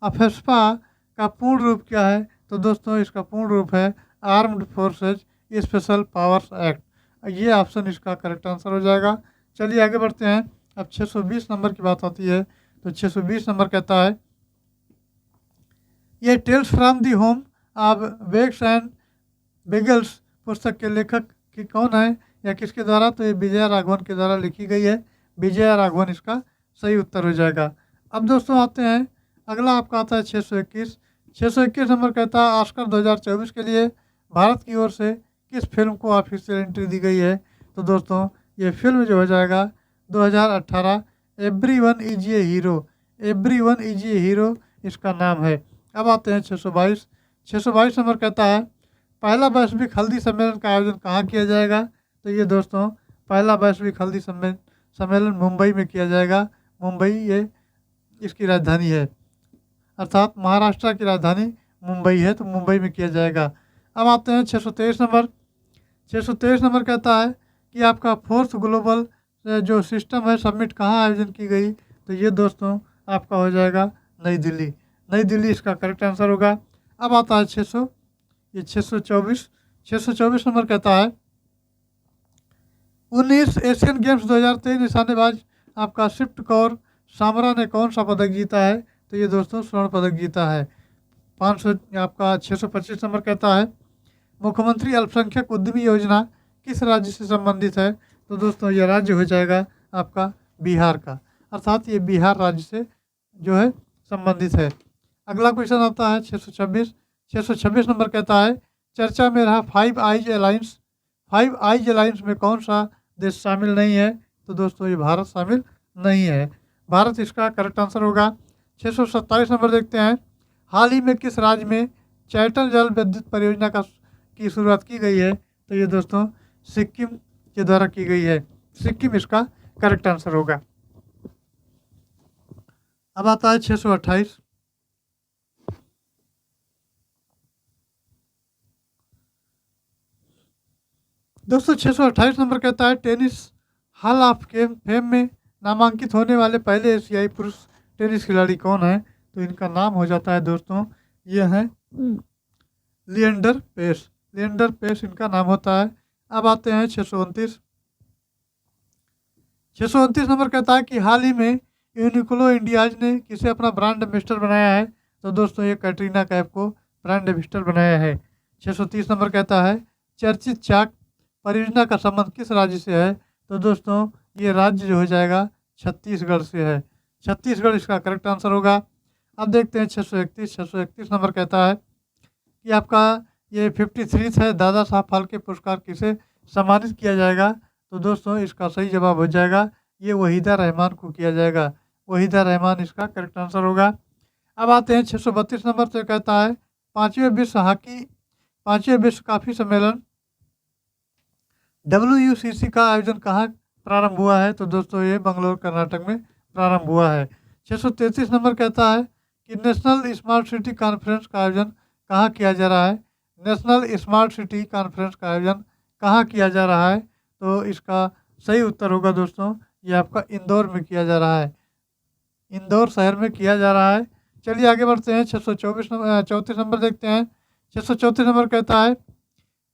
अफेस्पा का पूर्ण रूप क्या है? तो दोस्तों इसका पूर्ण रूप है armed forces special powers act. ये ऑप्शन इसका करेक्ट आंसर हो जाएगा। चलिए आगे बढ़ते हैं। अब 620 नंबर की बात आती है। तो 620 नंबर कहता है ये tales from the home of begs and bagels पुस्तक के लेखक की कौन है या किसके द्वारा? तो ये विजया राघवन के द्वारा लिखी गई है। विजया राघवन इसका सही उत्तर हो जाएगा। अब दोस्तों आते हैं अगला आपका आता है 621। 621 नंबर कहता है ऑस्कर 2024 के लिए भारत की ओर से किस फिल्म को ऑफिशियल एंट्री दी गई है? तो दोस्तों ये फिल्म जो हो जाएगा 2018 everyone is a hero. Everyone is a hero इसका नाम है। अब आते हैं 622। 622 नंबर कहता है पहला वैश्विक हल्दी सम्मेलन का आयोजन कहाँ किया जाएगा? तो ये दोस्तों पहला वैश्विक हल्दी सम्मेलन मुंबई में किया जाएगा। मुंबई ये इसकी राजधानी है, अर्थात महाराष्ट्र की राजधानी मुंबई है, तो मुंबई में किया जाएगा। अब आते हैं 623 नंबर। 623 नंबर कहता है कि आपका फोर्थ ग्लोबल जो सिस्टम है समिट कहाँ आयोजन की गई? तो ये दोस्तों आपका हो जाएगा नई दिल्ली। नई दिल्ली इसका करेक्ट आंसर होगा। अब आता है 624। 624 नंबर कहता है 19 एशियन गेम्स 2023 निशानेबाज आपका शिफ्ट कौर सामरा ने कौन सा पदक जीता है? तो ये दोस्तों स्वर्ण पदक जीता है। 500 आपका 625 नंबर कहता है मुख्यमंत्री अल्पसंख्यक उद्यमी योजना किस राज्य से संबंधित है? तो दोस्तों ये राज्य हो जाएगा आपका बिहार का, अर्थात ये बिहार राज्य से जो है संबंधित है। अगला क्वेश्चन आता है 626। 626 नंबर कहता है चर्चा में रहा फाइव आइज अलायंस में कौन सा देश शामिल नहीं है? तो दोस्तों ये भारत शामिल नहीं है। भारत इसका करेक्ट आंसर होगा। 627 नंबर देखते हैं हाल ही में किस राज्य में चैटल जल विद्युत परियोजना की शुरुआत की गई है? तो ये दोस्तों सिक्किम के द्वारा की गई है। सिक्किम इसका करेक्ट आंसर होगा। अब आता है 628। दोस्तों 628 नंबर कहता है टेनिस हॉल ऑफ फेम में नामांकित होने वाले पहले एशियाई पुरुष टेनिस खिलाड़ी कौन है? तो इनका नाम हो जाता है दोस्तों ये है लिएंडर पेस। लिएंडर पेस इनका नाम होता है। अब आते हैं 629। 629 नंबर कहता है कि हाल ही में यूनिक्लो इंडियाज ने किसे अपना ब्रांड एम्बेसडर बनाया है? तो दोस्तों ये कैटरीना कैफ को ब्रांड एम्बेसडर बनाया है। 630 नंबर कहता है चर्चित चाक परियोजना का संबंध किस राज्य से है? तो दोस्तों ये राज्य जो हो जाएगा छत्तीसगढ़ से है। छत्तीसगढ़ इसका करेक्ट आंसर होगा। अब देखते हैं 631। 631 नंबर कहता है कि आपका ये 53 है दादा साहब फाल्के पुरस्कार किसे सम्मानित किया जाएगा? तो दोस्तों इसका सही जवाब हो जाएगा ये वहीदा रहमान को किया जाएगा। वहीदा रहमान इसका करेक्ट आंसर होगा। अब आते हैं 632 नंबर से कहता है पाँचवें विश्व काफी सम्मेलन WUCC का आयोजन कहाँ प्रारंभ हुआ है? तो दोस्तों ये बंगलोर कर्नाटक में प्रारंभ हुआ है। 633 नंबर कहता है कि नेशनल स्मार्ट सिटी कॉन्फ्रेंस का आयोजन कहाँ किया जा रहा है? नेशनल स्मार्ट सिटी कॉन्फ्रेंस का आयोजन कहाँ किया जा रहा है? तो इसका सही उत्तर होगा दोस्तों, ये आपका इंदौर में किया जा रहा है। इंदौर शहर में किया जा रहा है। चलिए आगे बढ़ते हैं। 624 नंबर 34 नंबर देखते हैं। 634 नंबर कहता है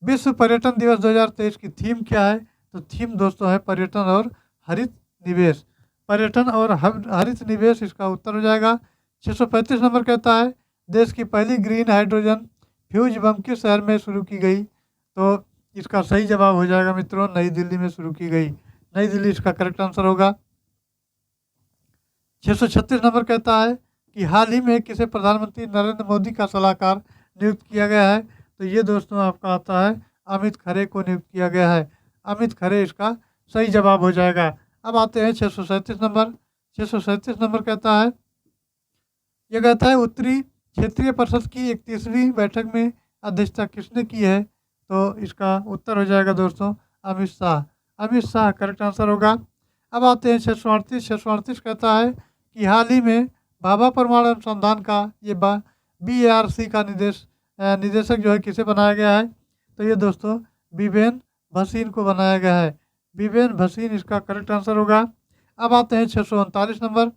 विश्व पर्यटन दिवस 2023 की थीम क्या है? तो थीम दोस्तों है पर्यटन और हरित निवेश। पर्यटन और हरित निवेश इसका उत्तर हो जाएगा। 635 नंबर कहता है देश की पहली ग्रीन हाइड्रोजन फ्यूज बम किस शहर में शुरू की गई? तो इसका सही जवाब हो जाएगा मित्रों, नई दिल्ली में शुरू की गई। नई दिल्ली इसका करेक्ट आंसर होगा। 636 नंबर कहता है कि हाल ही में किसे प्रधानमंत्री नरेंद्र मोदी का सलाहकार नियुक्त किया गया है? तो ये दोस्तों आपका आता है अमित खरे को नियुक्त किया गया है। अमित खरे इसका सही जवाब हो जाएगा। अब आते हैं 637 नंबर। 637 नंबर कहता है, ये कहता है उत्तरी क्षेत्रीय परिषद की 31वीं बैठक में अध्यक्षता किसने की है? तो इसका उत्तर हो जाएगा दोस्तों अमित शाह। अमित शाह करेक्ट आंसर होगा। अब आते हैं 638। 638 कहता है कि हाल ही में भाभा परमाणु अनुसंधान का ये BARC का निदेशक जो है किसे बनाया गया है? तो ये दोस्तों बिबेन भसीन को बनाया गया है। बिबेन भसीन इसका करेक्ट आंसर होगा। अब आते हैं 639 नंबर।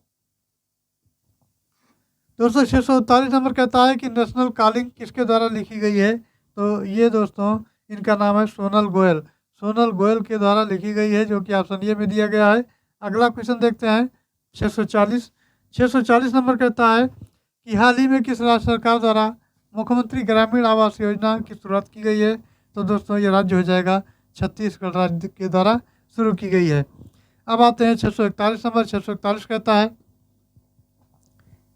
दोस्तों 639 नंबर कहता है कि नेशनल कॉलिंग किसके द्वारा लिखी गई है? तो ये दोस्तों इनका नाम है सोनल गोयल। सोनल गोयल के द्वारा लिखी गई है, जो कि ऑप्शन ए में दिया गया है। अगला क्वेश्चन देखते हैं 640। 640 नंबर कहता है कि हाल ही में किस राज्य सरकार द्वारा मुख्यमंत्री ग्रामीण आवास योजना की शुरुआत की गई है? तो दोस्तों ये राज्य हो जाएगा छत्तीसगढ़ राज्य के द्वारा शुरू की गई है। अब आते हैं 641 नंबर। 641 कहता है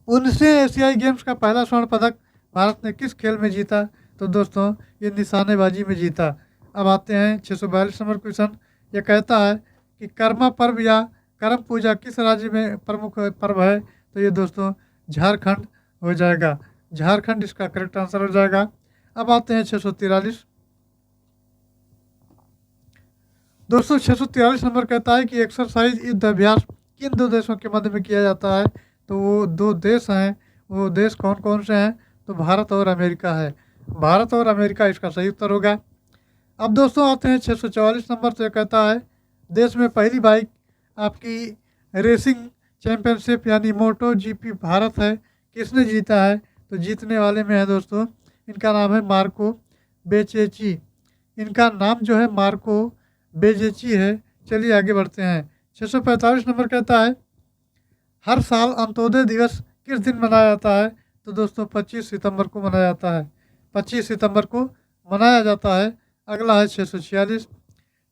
19वें एशियाई गेम्स का पहला स्वर्ण पदक भारत ने किस खेल में जीता? तो दोस्तों ये निशानेबाजी में जीता। अब आते हैं 642 नंबर क्वेश्चन। ये कहता है कि कर्मा पर्व या करम पूजा किस राज्य में प्रमुख पर्व है? तो ये दोस्तों झारखंड हो जाएगा। झारखंड इसका करेक्ट आंसर हो जाएगा। अब आते हैं 643। दोस्तों 643 नंबर कहता है कि एक्सरसाइज युद्ध अभ्यास किन दो देशों के मध्य में किया जाता है? तो वो दो देश हैं, वो देश कौन कौन से हैं? तो भारत और अमेरिका है। भारत और अमेरिका इसका सही उत्तर होगा। अब दोस्तों आते हैं 644 नंबर से। कहता है देश में पहली बाइक आपकी रेसिंग चैंपियनशिप यानी मोटो GP भारत है, किसने जीता है? तो जीतने वाले में है दोस्तों, इनका नाम है मार्को बेचेची। इनका नाम जो है मार्को बेजेची है। चलिए आगे बढ़ते हैं। 645 नंबर कहता है हर साल अंत्योदय दिवस किस दिन मनाया जाता है? तो दोस्तों 25 सितंबर को मनाया जाता है। 25 सितंबर को मनाया जाता है। अगला है 646।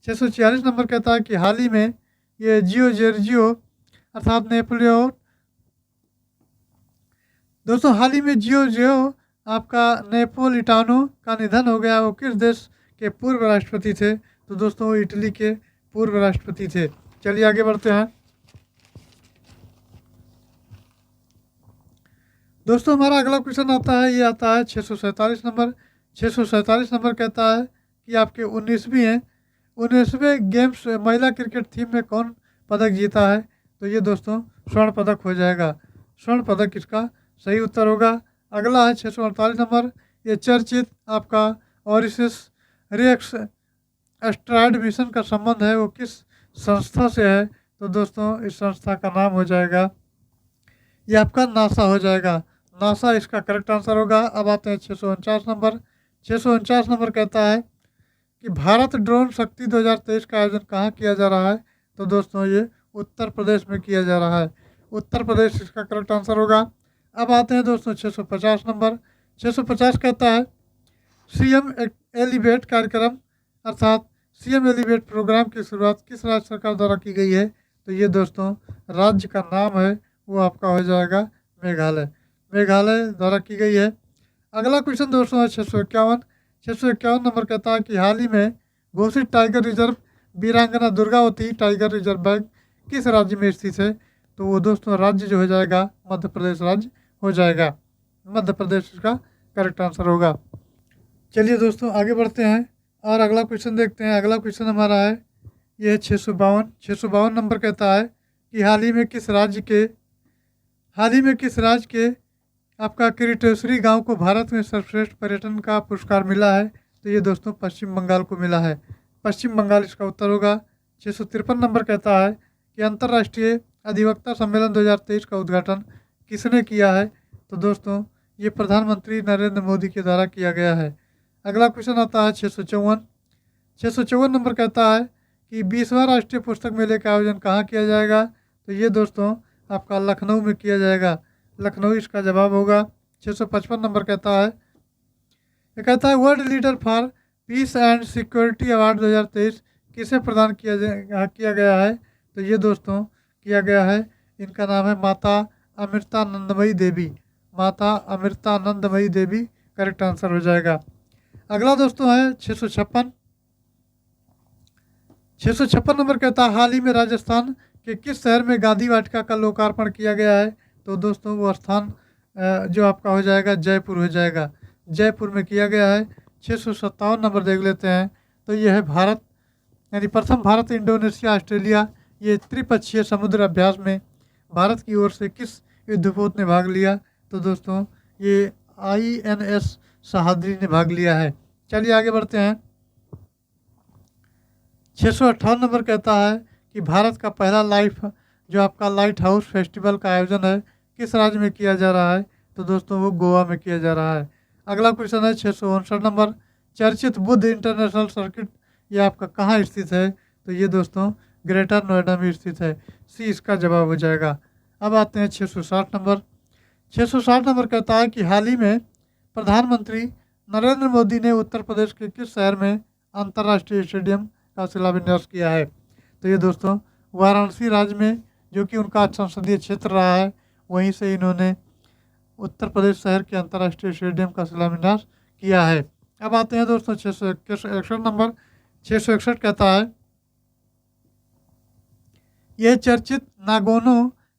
646 नंबर कहता है कि हाल ही में ये जियो जर्जियो अर्थात नेपोलियन, दोस्तों हाल ही में जियो आपका नेपोलिटानो का निधन हो गया। वो किस देश के पूर्व राष्ट्रपति थे? तो दोस्तों वो इटली के पूर्व राष्ट्रपति थे। चलिए आगे बढ़ते हैं। दोस्तों हमारा अगला क्वेश्चन आता है, ये आता है 647 नंबर। 647 नंबर कहता है कि आपके 19वें गेम्स महिला क्रिकेट थीम में कौन पदक जीता है? तो ये दोस्तों स्वर्ण पदक हो जाएगा। स्वर्ण पदक इसका सही उत्तर होगा। अगला है 648 नंबर। ये चर्चित आपका ऑरिसिस रेक्स एस्ट्रॉयड मिशन का संबंध है, वो किस संस्था से है? तो दोस्तों इस संस्था का नाम हो जाएगा, ये आपका नासा हो जाएगा। नासा इसका करेक्ट आंसर होगा। अब आते हैं 649 नंबर। 649 नंबर कहता है कि भारत ड्रोन शक्ति 2023 का आयोजन कहाँ किया जा रहा है? तो दोस्तों ये उत्तर प्रदेश में किया जा रहा है। उत्तर प्रदेश इसका करेक्ट आंसर होगा। अब आते हैं दोस्तों 650 नंबर। 650 कहता है CM एलिवेट कार्यक्रम अर्थात CM एलिवेट प्रोग्राम की शुरुआत किस राज्य सरकार द्वारा की गई है? तो ये दोस्तों राज्य का नाम है, वो आपका हो जाएगा मेघालय। मेघालय द्वारा की गई है। अगला क्वेश्चन दोस्तों है 651। 651 नंबर कहता है कि हाल ही में घोषित टाइगर रिजर्व वीरांगना दुर्गावती टाइगर रिजर्व बैंक किस राज्य में स्थित है? तो वो दोस्तों राज्य जो हो जाएगा मध्य प्रदेश राज्य हो जाएगा। मध्य प्रदेश इसका करेक्ट आंसर होगा। चलिए दोस्तों आगे बढ़ते हैं और अगला क्वेश्चन देखते हैं। अगला क्वेश्चन हमारा है ये 652। 652 नंबर कहता है कि हाल ही में किस राज्य के आपका किरीटेश्वरी गांव को भारत में सर्वश्रेष्ठ पर्यटन का पुरस्कार मिला है, तो ये दोस्तों पश्चिम बंगाल को मिला है। पश्चिम बंगाल इसका उत्तर होगा। 653 नंबर कहता है कि अंतर्राष्ट्रीय अधिवक्ता सम्मेलन 2023 का उद्घाटन किसने किया है, तो दोस्तों ये प्रधानमंत्री नरेंद्र मोदी के द्वारा किया गया है। अगला क्वेश्चन आता है 654। 654 नंबर कहता है कि 20वां राष्ट्रीय पुस्तक मेले का आयोजन कहाँ किया जाएगा, तो ये दोस्तों आपका लखनऊ में किया जाएगा। लखनऊ इसका जवाब होगा। 655 नंबर कहता है, ये कहता है world leader for piece and security award 2023 किसे प्रदान किया गया है, तो ये दोस्तों किया गया है, इनका नाम है माता अमृतानंदमयी देवी। माता अमृतानंदमयी देवी करेक्ट आंसर हो जाएगा। अगला दोस्तों है 656। 656 नंबर कहता है हाल ही में राजस्थान के किस शहर में गांधी वाटिका का लोकार्पण किया गया है, तो दोस्तों वो स्थान जो आपका हो जाएगा जयपुर हो जाएगा। जयपुर में किया गया है। 657 नंबर देख लेते हैं, तो ये है भारत यानी प्रथम भारत इंडोनेशिया ऑस्ट्रेलिया ये त्रिपक्षीय समुद्र अभ्यास में भारत की ओर से किस युद्धपोत ने भाग लिया, तो दोस्तों ये INS सहाद्री ने भाग लिया है। चलिए आगे बढ़ते हैं। 658 नंबर कहता है कि भारत का पहला जो आपका लाइट हाउस फेस्टिवल का आयोजन है किस राज्य में किया जा रहा है, तो दोस्तों वो गोवा में किया जा रहा है। अगला क्वेश्चन है 659 नंबर, चर्चित बुद्ध इंटरनेशनल सर्किट ये आपका कहाँ स्थित है, तो ये दोस्तों ग्रेटर नोएडा में स्थित है। सी इसका जवाब हो जाएगा। अब आते हैं 660 नंबर। 660 नंबर कहता है कि हाल ही में प्रधानमंत्री नरेंद्र मोदी ने उत्तर प्रदेश के किस शहर में अंतर्राष्ट्रीय स्टेडियम का शिलान्यास किया है, तो ये दोस्तों वाराणसी राज्य में, जो कि उनका संसदीय क्षेत्र रहा है, वहीं से इन्होंने उत्तर प्रदेश शहर के अंतर्राष्ट्रीय स्टेडियम का शिलान्यास किया है। अब आते हैं दोस्तों 661 नंबर। 661 कहता है यह चर्चित नागोनो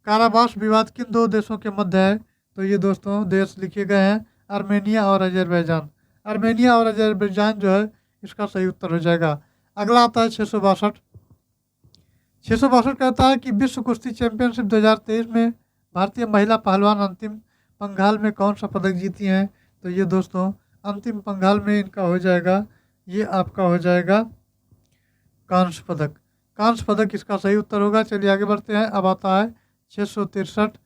काराबास विवाद किन दो देशों के मध्य है, तो ये दोस्तों देश लिखे गए हैं आर्मेनिया और अजरबैजान। आर्मेनिया और अजरबैजान जो है इसका सही उत्तर हो जाएगा। अगला आता है 662। 662 कहता है कि विश्व कुश्ती चैंपियनशिप 2023 में भारतीय महिला पहलवान अंतिम पंघाल में कौन सा पदक जीती हैं, तो ये दोस्तों अंतिम पंघाल में इनका हो जाएगा, ये आपका हो जाएगा कांस्य पदक। कांस्य पदक इसका सही उत्तर होगा। चलिए आगे बढ़ते हैं। अब आता है 663।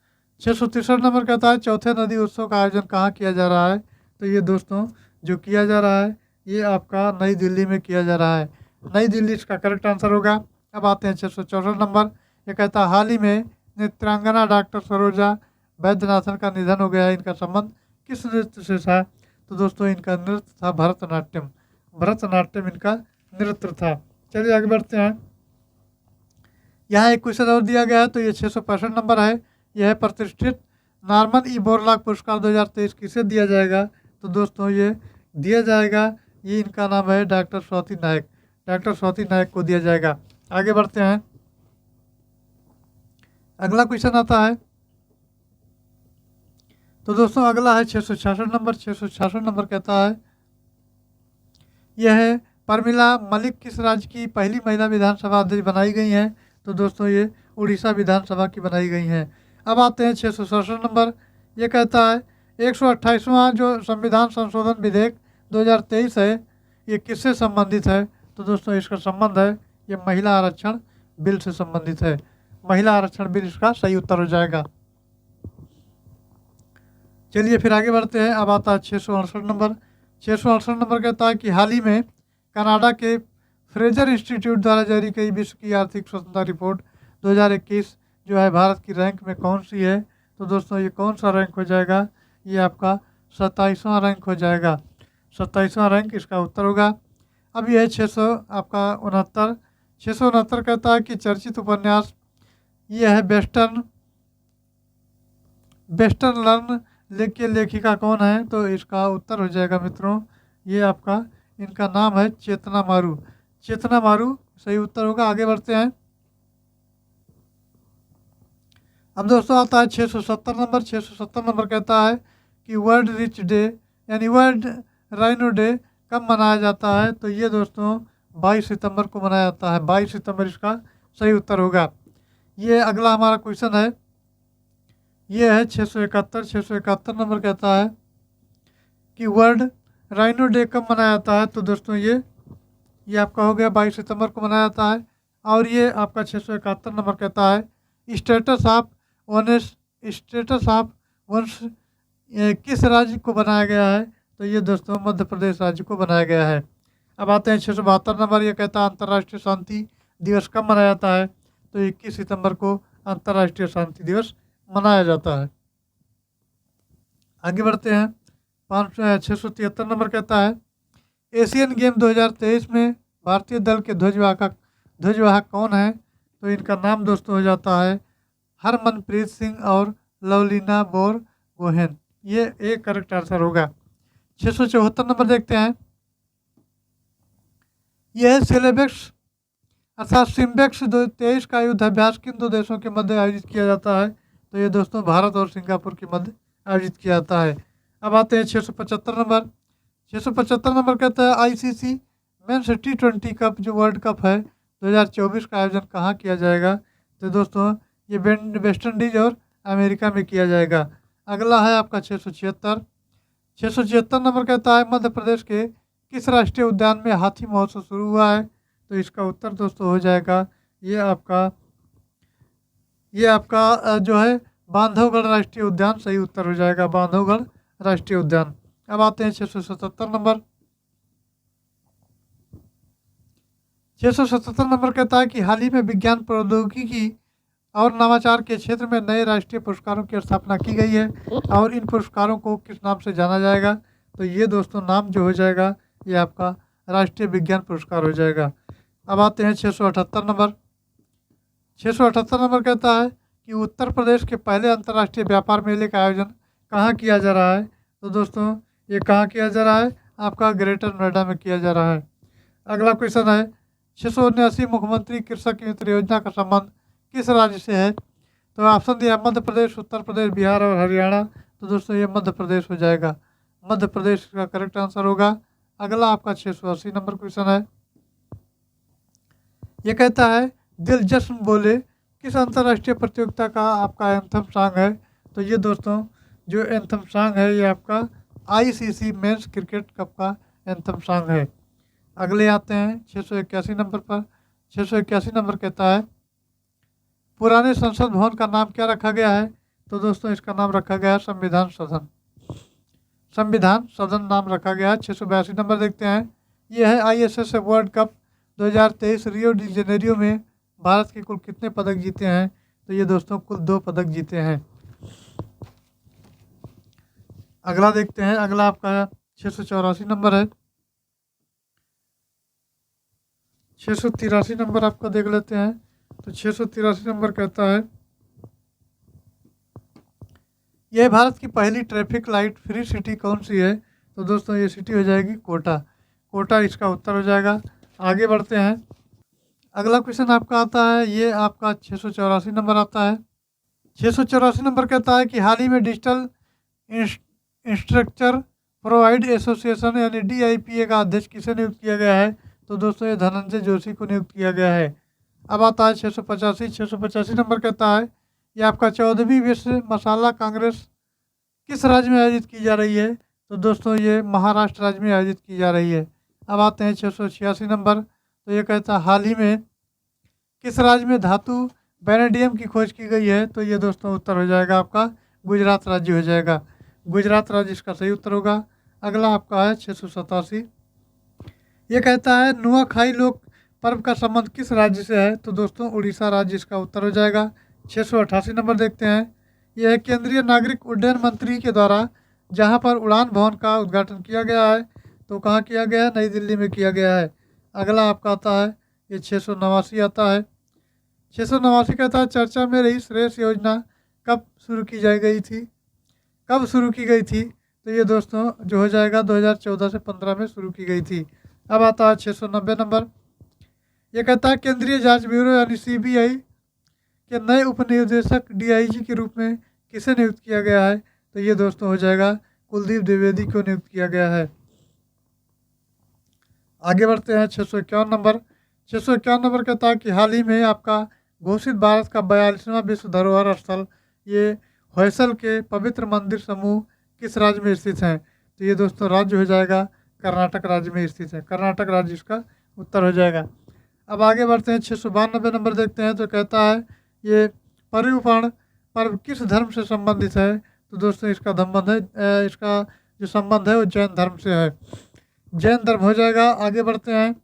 663 नंबर कहता है चौथे नदी उत्सव का आयोजन कहाँ किया जा रहा है, तो ये दोस्तों जो किया जा रहा है ये आपका नई दिल्ली में किया जा रहा है। नई दिल्ली इसका करेक्ट आंसर होगा। अब आते हैं 664 नंबर। ये कहता है हाल ही में नृत्यांगना डॉक्टर सरोजा वैद्यनाथन का निधन हो गया है, इनका संबंध किस नृत्य से था, तो दोस्तों इनका नृत्य था भरतनाट्यम। भरतनाट्यम इनका नृत्य था। चलिए आगे बढ़ते हैं। यहाँ एक क्वेश्चन और दिया गया है, तो ये 665 नंबर है। यह है प्रतिष्ठित नॉर्मन ई बोरलॉग पुरस्कार 2023 किसे दिया जाएगा, तो दोस्तों ये दिया जाएगा, ये इनका नाम है डॉक्टर स्वाति नायक। डॉक्टर स्वाति नायक को दिया जाएगा। आगे बढ़ते हैं। अगला क्वेश्चन आता है, तो दोस्तों अगला है 666 नंबर। 666 नंबर कहता है यह है परमिला मलिक किस राज्य की पहली महिला विधानसभा अध्यक्ष बनाई गई हैं, तो दोस्तों ये उड़ीसा विधानसभा की बनाई गई हैं। अब आते हैं 667 नंबर। ये कहता है 128वां जो संविधान संशोधन विधेयक 2023 है ये किससे संबंधित है, तो दोस्तों इसका संबंध है ये महिला आरक्षण बिल से संबंधित है। महिला आरक्षण बिल इसका सही उत्तर हो जाएगा। चलिए फिर आगे बढ़ते हैं। अब आता है 668 नंबर। 668 नंबर कहता है कि हाल ही में कनाडा के फ्रेजर इंस्टीट्यूट द्वारा जारी की विश्व की आर्थिक स्वतंत्रता रिपोर्ट 2021 जो है भारत की रैंक में कौन सी है, तो दोस्तों ये कौन सा रैंक हो जाएगा, ये आपका 27वां रैंक हो जाएगा। 27वां रैंक इसका उत्तर होगा। अब यह है 669। 669 कहता है कि चर्चित उपन्यास ये है वेस्टर्न लर्न के लेखिका कौन है, तो इसका उत्तर हो जाएगा मित्रों, ये आपका इनका नाम है चेतना मारू। चेतना मारू सही उत्तर होगा। आगे बढ़ते हैं। अब दोस्तों आता है 670 नंबर। 670 नंबर कहता है कि वर्ल्ड रिच डे यानी वर्ल्ड राइनो डे कब मनाया जाता है, तो ये दोस्तों 22 सितंबर को मनाया जाता है। 22 सितंबर इसका सही उत्तर होगा। ये अगला हमारा क्वेश्चन है ये है 671। 671 नंबर कहता है कि वर्ल्ड राइनो डे कब मनाया जाता है। तो दोस्तों ये आपका हो गया 22 सितंबर को मनाया जाता है। और ये आपका 671 नंबर कहता है स्टेटस ऑफ वनस स्टेटस ऑफ वंश किस राज्य को बनाया गया है। तो ये दोस्तों मध्य प्रदेश राज्य को बनाया गया है। अब आते हैं 672 नंबर। ये कहता है अंतर्राष्ट्रीय शांति दिवस कब मनाया जाता है। तो 21 सितंबर को अंतर्राष्ट्रीय शांति दिवस मनाया जाता है। आगे बढ़ते हैं। 673 नंबर कहता है एशियन गेम 2023 में भारतीय दल के ध्वजवाहक कौन है। तो इनका नाम दोस्तों हो जाता है हरमनप्रीत सिंह और लवलीना बोर गोहेन। ये एक करेक्ट आंसर होगा। 674 नंबर देखते हैं। यह है सिलेबस अर्थात सिम्बेक्स 23 का युद्धाभ्यास किन दो देशों के मध्य आयोजित किया जाता है। तो ये दोस्तों भारत और सिंगापुर के मध्य आयोजित किया जाता है। अब आते हैं 675 नंबर। 675 नंबर कहता है आईसीसी मेंस T20 कप जो वर्ल्ड कप है 2024 का आयोजन कहाँ किया जाएगा। तो दोस्तों ये वेस्ट इंडीज और अमेरिका में किया जाएगा। अगला है आपका 676। 676 नंबर कहता है मध्य प्रदेश के किस राष्ट्रीय उद्यान में हाथी महोत्सव शुरू हुआ है। तो इसका उत्तर दोस्तों हो जाएगा ये आपका जो है बांधवगढ़ राष्ट्रीय उद्यान सही उत्तर हो जाएगा, बांधवगढ़ राष्ट्रीय उद्यान। अब आते हैं 677 नंबर। 677 नंबर कहता है कि हाल ही में विज्ञान प्रौद्योगिकी और नवाचार के क्षेत्र में नए राष्ट्रीय पुरस्कारों की स्थापना की गई है और इन पुरस्कारों को किस नाम से जाना जाएगा। तो ये दोस्तों नाम जो हो जाएगा ये आपका राष्ट्रीय विज्ञान पुरस्कार हो जाएगा। अब आते हैं 678 नंबर। 678 नंबर कहता है कि उत्तर प्रदेश के पहले अंतर्राष्ट्रीय व्यापार मेले का आयोजन कहाँ किया जा रहा है। तो दोस्तों ये कहाँ किया जा रहा है, आपका ग्रेटर नोएडा में किया जा रहा है। अगला क्वेश्चन है 679 मुख्यमंत्री कृषक मित्र योजना का संबंध किस राज्य से है। तो ऑप्शन दिया मध्य प्रदेश, उत्तर प्रदेश, बिहार और हरियाणा। तो दोस्तों ये मध्य प्रदेश हो जाएगा, मध्य प्रदेश का करेक्ट आंसर होगा। अगला आपका 680 नंबर क्वेश्चन है। ये कहता है दिल जश्न बोले किस अंतर्राष्ट्रीय प्रतियोगिता का आपका एंथम सॉन्ग है। तो ये दोस्तों जो एंथम सॉन्ग है ये आपका आईसीसी मेंस क्रिकेट कप का एंथम सॉन्ग है। अगले आते हैं 681 नंबर पर। 681 नंबर कहता है पुराने संसद भवन का नाम क्या रखा गया है। तो दोस्तों इसका नाम रखा गया है संविधान सदन, संविधान सदन नाम रखा गया है। 682 नंबर देखते हैं। यह है ISS world cup 2023 Rio de Janeiro में भारत के कुल कितने पदक जीते हैं। तो ये दोस्तों कुल 2 पदक जीते हैं। अगला देखते हैं। अगला आपका 684 नंबर है। 683 नंबर आपका देख लेते हैं। तो 683 नंबर कहता है यह भारत की पहली ट्रैफिक लाइट फ्री सिटी कौन सी है। तो दोस्तों ये सिटी हो जाएगी कोटा, कोटा इसका उत्तर हो जाएगा। आगे बढ़ते हैं। अगला क्वेश्चन आपका आता है ये आपका 684 नंबर आता है। 684 नंबर कहता है कि हाल ही में डिजिटल इंफ्रास्ट्रक्चर प्रोवाइड एसोसिएशन यानी DIPA का अध्यक्ष किसे नियुक्त किया गया है। तो दोस्तों ये धनंजय जोशी को नियुक्त किया गया है। अब आता है 685। 685 नंबर कहता है ये आपका 14वीं विश्व मसाला कांग्रेस किस राज्य में आयोजित की जा रही है। तो दोस्तों ये महाराष्ट्र राज्य में आयोजित की जा रही है। अब आते हैं 686 नंबर। तो ये कहता है हाल ही में किस राज्य में धातु वेनेडियम की खोज की गई है। तो ये दोस्तों उत्तर हो जाएगा आपका गुजरात राज्य हो जाएगा, गुजरात राज्य इसका सही उत्तर होगा। अगला आपका है 687। ये कहता है नुआखाई लोक पर्व का संबंध किस राज्य से है। तो दोस्तों उड़ीसा राज्य इसका उत्तर हो जाएगा। 688 नंबर देखते हैं। यह केंद्रीय नागरिक उड्डयन मंत्री के द्वारा जहां पर उड़ान भवन का उद्घाटन किया गया है तो कहाँ किया गया है, नई दिल्ली में किया गया है। अगला आपका आता है ये 689 आता है। 689 कहता है चर्चा में रही श्रेयस योजना कब शुरू की गई थी, कब शुरू की गई थी। तो ये दोस्तों जो हो जाएगा 2014 से 15 में शुरू की गई थी। अब आता है 690 नंबर। ये कहता है केंद्रीय जांच ब्यूरो यानी CBI के नए उपनिदेशक DIG के रूप में किसे नियुक्त किया गया है। तो ये दोस्तों हो जाएगा कुलदीप द्विवेदी को नियुक्त किया गया है। आगे बढ़ते हैं 651 नंबर। 651 नंबर कहता है कि हाल ही में आपका घोषित भारत का 42वां विश्व धरोहर स्थल ये होयसल के पवित्र मंदिर समूह किस राज्य में स्थित हैं? तो ये दोस्तों राज्य हो जाएगा कर्नाटक राज्य में स्थित है। कर्नाटक राज्य इसका उत्तर हो जाएगा। अब आगे बढ़ते हैं, 692 नंबर देखते हैं। तो कहता है ये पर्युषण पर्व किस धर्म से संबंधित है? तो दोस्तों इसका संबंध है इसका जो संबंध है वो जैन धर्म से है। जैन धर्म हो जाएगा। आगे बढ़ते हैं,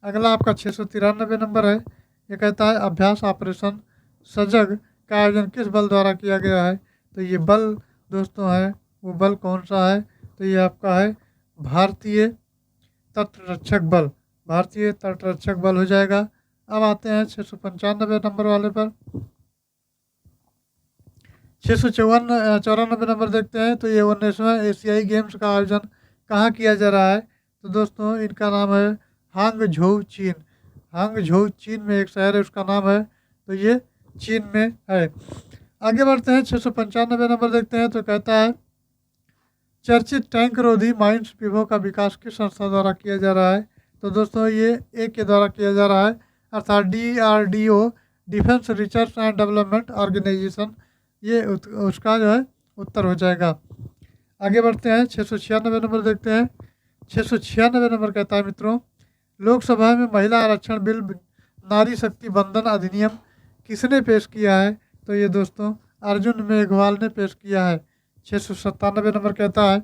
अगला आपका 693 नंबर है। ये कहता है अभ्यास ऑपरेशन सजग का आयोजन किस बल द्वारा किया गया है? तो ये बल दोस्तों है वो बल कौन सा है? तो ये आपका है भारतीय तटरक्षक बल। भारतीय तटरक्षक बल हो जाएगा। अब आते हैं 695 नंबर वाले पर। 694 नंबर देखते हैं। तो ये 19वां एशियाई गेम्स का आयोजन कहाँ किया जा रहा है? तो दोस्तों इनका नाम है हांगझोउ चीन। हांगझोउ चीन में एक शहर है, उसका नाम है। तो ये चीन में है। आगे बढ़ते हैं, 695 नंबर देखते हैं। तो कहता है चर्चित टैंक रोधी माइंस विभव का विकास किस संस्था द्वारा किया जा रहा है? तो दोस्तों ये एक के द्वारा किया जा रहा है, अर्थात DRDO, defence research and development organisation. ये उसका जो है उत्तर हो जाएगा। आगे बढ़ते हैं, 696 नंबर देखते हैं। 696 नंबर कहता है मित्रों लोकसभा में महिला आरक्षण बिल नारी शक्ति बंधन अधिनियम किसने पेश किया है? तो ये दोस्तों अर्जुन मेघवाल ने पेश किया है। 697 नंबर कहता है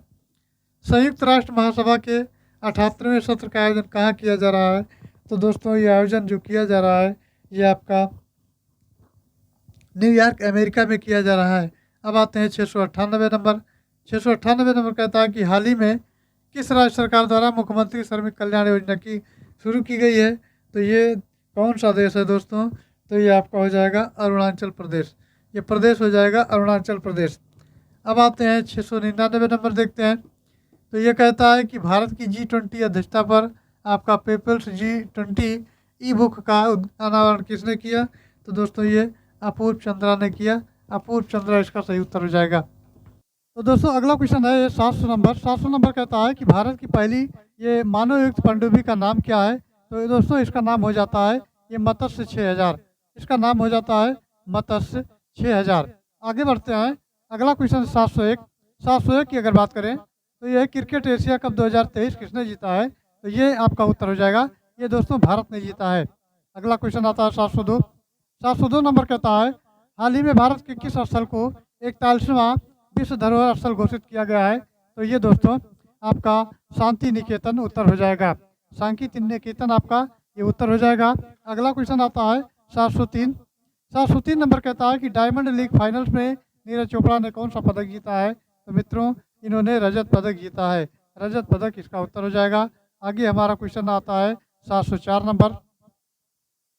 संयुक्त राष्ट्र महासभा के 78वें सत्र का आयोजन कहाँ किया जा रहा है? तो दोस्तों ये आयोजन जो किया जा रहा है ये आपका न्यूयॉर्क अमेरिका में किया जा रहा है। अब आते हैं 698 नंबर। 698 नंबर कहता है कि हाल ही में किस राज्य सरकार द्वारा मुख्यमंत्री श्रमिक कल्याण योजना की शुरू की गई है? तो ये कौन सा देश है दोस्तों? तो ये आपका हो जाएगा अरुणाचल प्रदेश। ये प्रदेश हो जाएगा अरुणाचल प्रदेश। अब आते हैं 699 नंबर देखते हैं। तो ये कहता है कि भारत की G20 अध्यक्षता पर आपका पीपल्स G20 ई बुक का अनावरण किसने किया? तो दोस्तों ये अपूर्व चंद्रा ने किया। अपूर्व चंद्रा इसका सही उत्तर हो जाएगा। तो दोस्तों अगला क्वेश्चन है ये 700 नंबर। 700 नंबर कहता है कि भारत की पहली ये मानवयुक्त पनडुब्बी का नाम क्या है? तो ये दोस्तों इसका नाम हो जाता है ये मत्स्य 6000। इसका नाम हो जाता है मत्स्य 6000। आगे बढ़ते हैं, अगला क्वेश्चन 701। 701 की अगर बात करें तो ये क्रिकेट एशिया कप 2023 किसने जीता है? तो ये आपका उत्तर हो जाएगा ये दोस्तों भारत ने जीता है। अगला क्वेश्चन आता है 702। 702 नंबर कहता है हाल ही में भारत के किस स्थल को 41वां विश्व धरोहर स्थल घोषित किया गया है? तो ये दोस्तों आपका शांति निकेतन उत्तर हो जाएगा। शांति निकेतन आपका ये उत्तर हो जाएगा। अगला क्वेश्चन आता है 703। 703 नंबर कहता है कि डायमंड लीग फाइनल्स में नीरज चोपड़ा ने कौन सा पदक जीता है? तो मित्रों इन्होंने रजत पदक जीता है। रजत पदक इसका उत्तर हो जाएगा। आगे हमारा क्वेश्चन आता है 704 नंबर।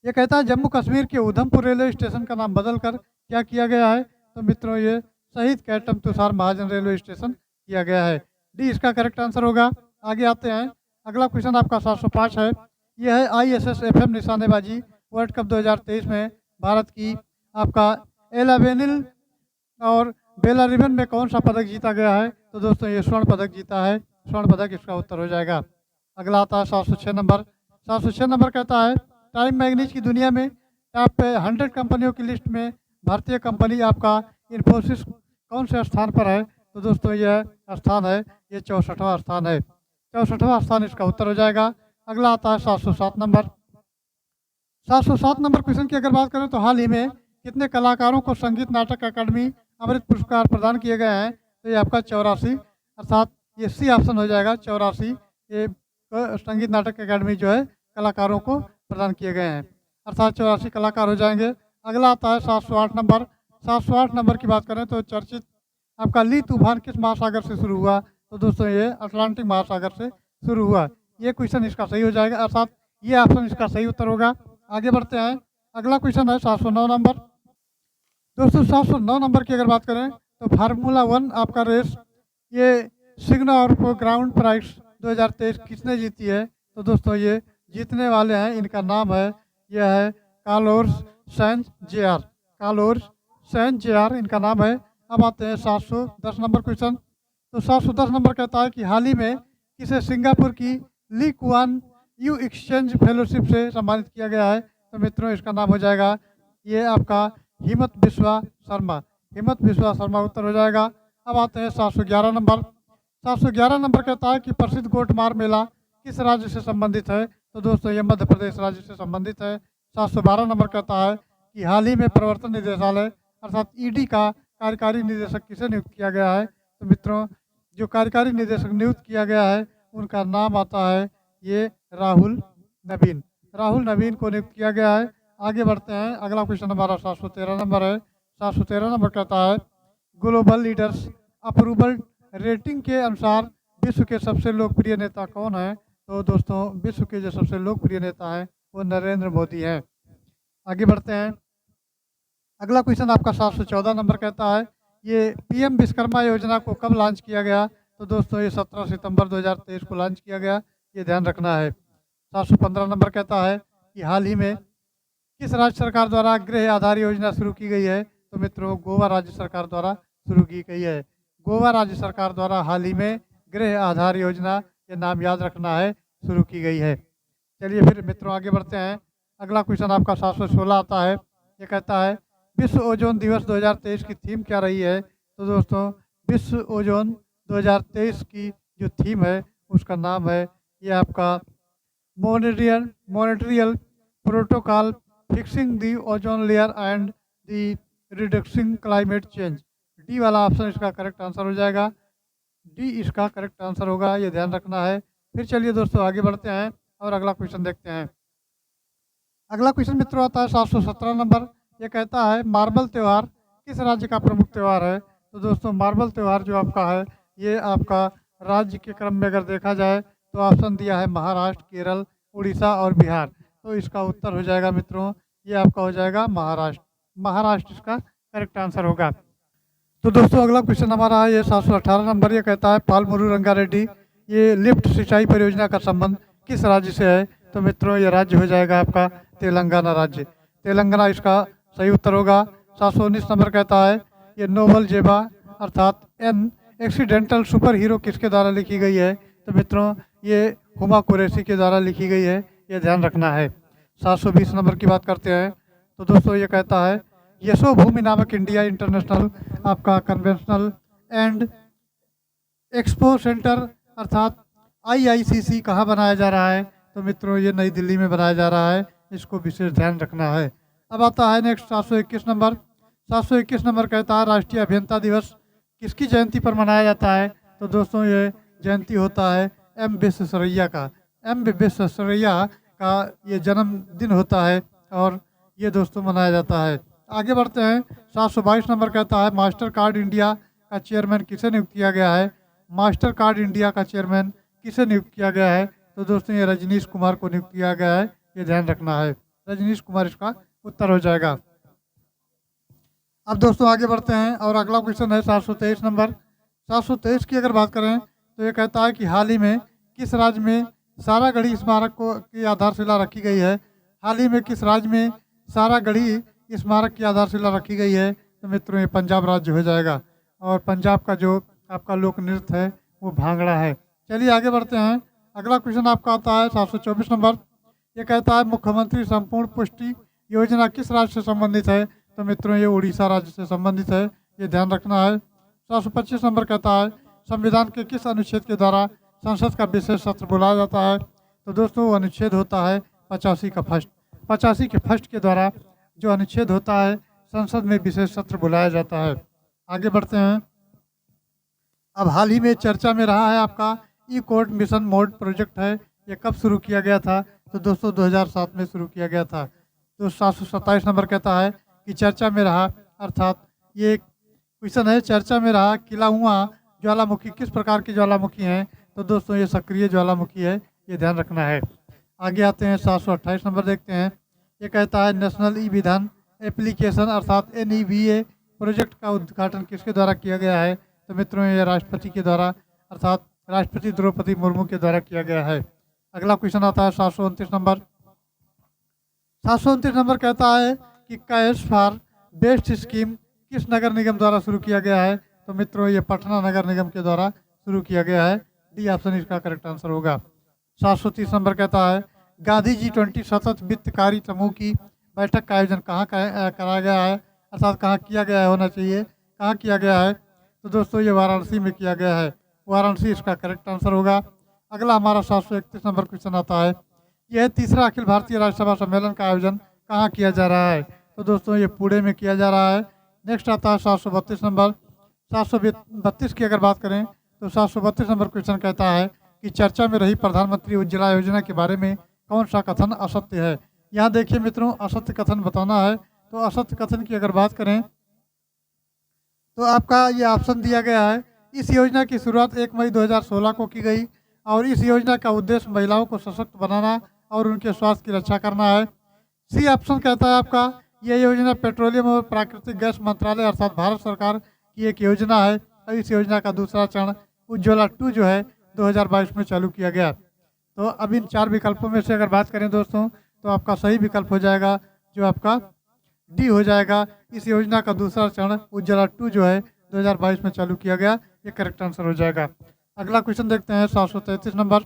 ये कहता है जम्मू कश्मीर के उधमपुर रेलवे स्टेशन का नाम बदलकर क्या किया गया है? तो मित्रों ये शहीद कैप्टन तुषार महाजन रेलवे स्टेशन किया गया है। डी इसका करेक्ट आंसर होगा। आगे आते हैं, अगला क्वेश्चन आपका 705 है। यह है ISS FM निशानेबाजी वर्ल्ड कप 2023 में भारत की आपका एलावेनिल और बेला रिबन में कौन सा पदक जीता गया है? तो दोस्तों ये स्वर्ण पदक जीता है। स्वर्ण पदक इसका उत्तर हो जाएगा। अगला आता है 706 नंबर। 706 नंबर कहता है टाइम मैगनीज की दुनिया में टॉप 100 कंपनियों की लिस्ट में भारतीय कंपनी आपका इन्फोसिस कौन से स्थान पर है? तो दोस्तों यह स्थान है ये 64वां स्थान है। 64वां स्थान इसका उत्तर हो जाएगा। अगला आता है 707 नंबर। 707 नंबर क्वेश्चन की अगर बात करें तो हाल ही में कितने कलाकारों को संगीत नाटक अकादमी अमृत पुरस्कार प्रदान किए गए हैं? तो ये आपका 84, अर्थात ये सी ऑप्शन हो जाएगा 84। ये संगीत नाटक अकादमी जो है कलाकारों को प्रदान किए गए हैं, अर्थात 84 कलाकार हो जाएंगे। अगला आता है 708 नंबर। 708 नंबर की बात करें तो चर्चित आपका ली तूफान किस महासागर से शुरू हुआ? तो दोस्तों ये अटलांटिक महासागर से शुरू हुआ। ये क्वेश्चन इसका सही हो जाएगा, अर्थात ये ऑप्शन इसका सही उत्तर होगा। आगे बढ़ते हैं, अगला क्वेश्चन है 709 नंबर। दोस्तों 709 नंबर की अगर बात करें तो फार्मूला 1 आपका रेस ये सिग्नल और ग्राउंड प्राइस 2023 किसने जीती है? तो दोस्तों ये जीतने वाले हैं, इनका नाम है यह है Carlos Sainz J R. Carlos Sainz J R इनका नाम है। अब आते हैं 710 नंबर क्वेश्चन। तो 710 नंबर कहता है कि हाल ही में किसे सिंगापुर की Lee Kuan Yew exchange fellowship से सम्मानित किया गया है? तो मित्रों इसका नाम हो जाएगा ये आपका हिमत बिस्वा शर्मा। हिम्मत विश्वा शर्मा उत्तर हो जाएगा। अब आते हैं 711 नंबर। 711 नंबर कहता है कि प्रसिद्ध गोटमार मेला किस राज्य से संबंधित है? तो दोस्तों ये मध्य प्रदेश राज्य से संबंधित है। 712 नंबर कहता है कि हाल ही में प्रवर्तन निदेशालय अर्थात ईडी का कार्यकारी निदेशक किसे नियुक्त किया गया है? तो मित्रों जो कार्यकारी निदेशक नियुक्त किया गया है उनका नाम आता है ये राहुल नवीन। राहुल नवीन को नियुक्त किया गया है। आगे बढ़ते हैं, अगला क्वेश्चन हमारा 713 नंबर है। 713 नंबर कहता है ग्लोबल लीडर्स अप्रूवल रेटिंग के अनुसार विश्व के सबसे लोकप्रिय नेता कौन है? तो दोस्तों विश्व के जो सबसे लोकप्रिय नेता है वो नरेंद्र मोदी है। आगे बढ़ते हैं, अगला क्वेश्चन आपका 714 नंबर कहता है ये पीएम विश्वकर्मा योजना को कब लॉन्च किया गया? तो दोस्तों ये 17 सितंबर 2023 को लॉन्च किया गया, ये ध्यान रखना है। 715 नंबर कहता है कि हाल ही में किस राज्य सरकार द्वारा गृह आधार योजना शुरू की गई है? तो मित्रों गोवा राज्य सरकार द्वारा शुरू की गई है। गोवा राज्य सरकार द्वारा हाल ही में गृह आधार योजना, ये नाम याद रखना है, शुरू की गई है। चलिए फिर मित्रों आगे बढ़ते हैं, अगला क्वेश्चन आपका 716 आता है। ये कहता है विश्व ओजोन दिवस 2023 की थीम क्या रही है? तो दोस्तों विश्व ओजोन 2023 की जो थीम है उसका नाम है ये आपका Montreal protocol fixing the ozone layer and the reducing climate change. D वाला ऑप्शन इसका करेक्ट आंसर हो जाएगा। डी इसका करेक्ट आंसर होगा, ये ध्यान रखना है। फिर चलिए दोस्तों आगे बढ़ते हैं और अगला क्वेश्चन देखते हैं। अगला क्वेश्चन मित्रों आता है 717 नंबर। ये कहता है मार्बल त्यौहार किस राज्य का प्रमुख त्यौहार है? तो दोस्तों मार्बल त्यौहार जो आपका है ये आपका राज्य के क्रम में अगर देखा जाए तो ऑप्शन दिया है महाराष्ट्र, केरल, उड़ीसा और बिहार। तो इसका उत्तर हो जाएगा मित्रों ये आपका हो जाएगा महाराष्ट्र। महाराष्ट्र इसका करेक्ट आंसर होगा। तो दोस्तों अगला क्वेश्चन हमारा है ये 718 नंबर। ये कहता है पालमुरु रंगारेड्डी ये लिफ्ट सिंचाई परियोजना का संबंध किस राज्य से है? तो मित्रों ये राज्य हो जाएगा आपका तेलंगाना राज्य। तेलंगाना इसका सही उत्तर होगा। 719 नंबर कहता है ये नोबल जेबा अर्थात एन एक्सीडेंटल सुपर हीरो किसके द्वारा लिखी गई है? तो मित्रों ये हुमा कुरैशी के द्वारा लिखी गई है, ये ध्यान रखना है। 720 नंबर की बात करते हैं। तो दोस्तों ये कहता है यशोभूमि नामक इंडिया इंटरनेशनल आपका कन्वेंशनल एंड एक्सपो सेंटर अर्थात IICC कहाँ बनाया जा रहा है? तो मित्रों ये नई दिल्ली में बनाया जा रहा है, इसको विशेष ध्यान रखना है। अब आता है नेक्स्ट 721 नंबर। 721 नंबर कहता है राष्ट्रीय अभियंता दिवस किसकी जयंती पर मनाया जाता है? तो दोस्तों ये जयंती होता है M विश्वेश्वरैया का। M विश्वेश्वरैया का ये जन्मदिन होता है और ये दोस्तों मनाया जाता है। आगे बढ़ते हैं, 722 नंबर कहता है मास्टर कार्ड इंडिया का चेयरमैन किसे नियुक्त किया गया है? मास्टर कार्ड इंडिया का चेयरमैन किसे नियुक्त किया गया है? तो दोस्तों ये रजनीश कुमार को नियुक्त किया गया है, ये ध्यान रखना है। रजनीश कुमार इसका उत्तर हो जाएगा। अब दोस्तों आगे बढ़ते हैं और अगला क्वेश्चन है 723 नंबर। 723 की अगर बात करें तो ये कहता है कि हाल ही में किस राज्य में सारागढ़ी स्मारक को की आधारशिला रखी गई है? हाल ही में किस राज्य में सारागढ़ी स्मारक की आधारशिला रखी गई है? तो मित्रों ये पंजाब राज्य हो जाएगा और पंजाब का जो आपका लोक नृत्य है वो भांगड़ा है। चलिए आगे बढ़ते हैं, अगला क्वेश्चन आपका आता है 724 नंबर। ये कहता है मुख्यमंत्री संपूर्ण पुष्टि योजना किस राज्य से संबंधित है? तो मित्रों ये उड़ीसा राज्य से संबंधित है, ये ध्यान रखना है। 725 नंबर कहता है संविधान के किस अनुच्छेद के द्वारा संसद का विशेष सत्र बुलाया जाता है? तो दोस्तों वो अनुच्छेद होता है 85 का फर्स्ट। 85 के फर्स्ट के द्वारा जो अनुच्छेद होता है संसद में विशेष सत्र बुलाया जाता है। आगे बढ़ते हैं, अब हाल ही में चर्चा में रहा है आपका ई कोर्ट मिशन मोड प्रोजेक्ट है, ये कब शुरू किया गया था? तो दोस्तों 2007 में शुरू किया गया था। तो 727 नंबर कहता है कि चर्चा में रहा अर्थात ये क्वेश्चन है चर्चा में रहा किलाउआ ज्वालामुखी किस प्रकार की ज्वालामुखी हैं? तो दोस्तों ये सक्रिय ज्वालामुखी है, ये ध्यान रखना है। आगे आते हैं 728 नंबर देखते हैं। ये कहता है नेशनल ई विधान एप्लीकेशन अर्थात NEVA प्रोजेक्ट का उद्घाटन किसके द्वारा किया गया है? तो मित्रों ये राष्ट्रपति के द्वारा अर्थात राष्ट्रपति द्रौपदी मुर्मू के द्वारा किया गया है। अगला क्वेश्चन आता है 729 नंबर। 729 नंबर कहता है कि कैश फॉर बेस्ट स्कीम किस नगर निगम द्वारा शुरू किया गया है? तो मित्रों ये पटना नगर निगम के द्वारा शुरू किया गया है, डी ऑप्शन इसका करेक्ट आंसर होगा। 730 नंबर कहता है गांधी G20 सतत वित्तकारी समूह की बैठक का आयोजन कहाँ कराया गया है अर्थात कहाँ किया गया होना चाहिए? कहाँ किया गया है? तो दोस्तों ये वाराणसी में किया गया है। वाराणसी इसका करेक्ट आंसर होगा। अगला हमारा 731 नंबर क्वेश्चन आता है। यह तीसरा अखिल भारतीय राज्यसभा सम्मेलन का आयोजन कहाँ किया जा रहा है? तो दोस्तों ये पुणे में किया जा रहा है। नेक्स्ट आता है 732 नंबर। 732 की अगर बात करें तो 732 नंबर क्वेश्चन कहता है कि चर्चा में रही प्रधानमंत्री उज्ज्वला योजना के बारे में कौन सा कथन असत्य है? यहाँ देखिए मित्रों, असत्य कथन बताना है। तो असत्य कथन की अगर बात करें तो आपका ये ऑप्शन दिया गया है। इस योजना की शुरुआत 1 मई 2016 को की गई और इस योजना का उद्देश्य महिलाओं को सशक्त बनाना और उनके स्वास्थ्य की रक्षा करना है। सी ऑप्शन कहता है आपका यह योजना पेट्रोलियम और प्राकृतिक गैस मंत्रालय अर्थात भारत सरकार की एक योजना है और इस योजना का दूसरा चरण उज्ज्वला 2 जो है 2022 में चालू किया गया। तो अब इन 4 विकल्पों में से अगर बात करें दोस्तों तो आपका सही विकल्प हो जाएगा जो आपका डी हो जाएगा। इस योजना का दूसरा चरण उज्ज्वला 2 जो है 2022 में चालू किया गया, ये करेक्ट आंसर हो जाएगा। अगला क्वेश्चन देखते हैं 733 नंबर।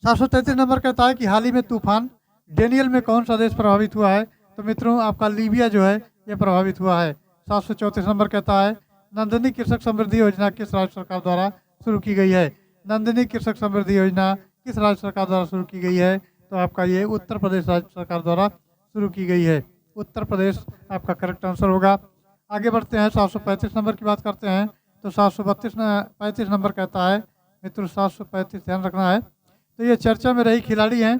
733 नंबर कहता है कि हाल ही में तूफान डेनियल में कौन सा देश प्रभावित हुआ है? तो मित्रों आपका लीबिया जो है ये प्रभावित हुआ है। 734 नंबर कहता है नंदिनी कृषक समृद्धि योजना किस राज्य सरकार द्वारा शुरू की गई है? नंदिनी कृषक समृद्धि योजना किस राज्य सरकार द्वारा शुरू की गई है? तो आपका ये उत्तर प्रदेश राज्य सरकार द्वारा शुरू की गई है। उत्तर प्रदेश आपका करेक्ट आंसर होगा। आगे बढ़ते हैं 735 नंबर की बात करते हैं। तो 735 नंबर कहता है मित्रों 735 ध्यान रखना है। तो ये चर्चा में रही खिलाड़ी हैं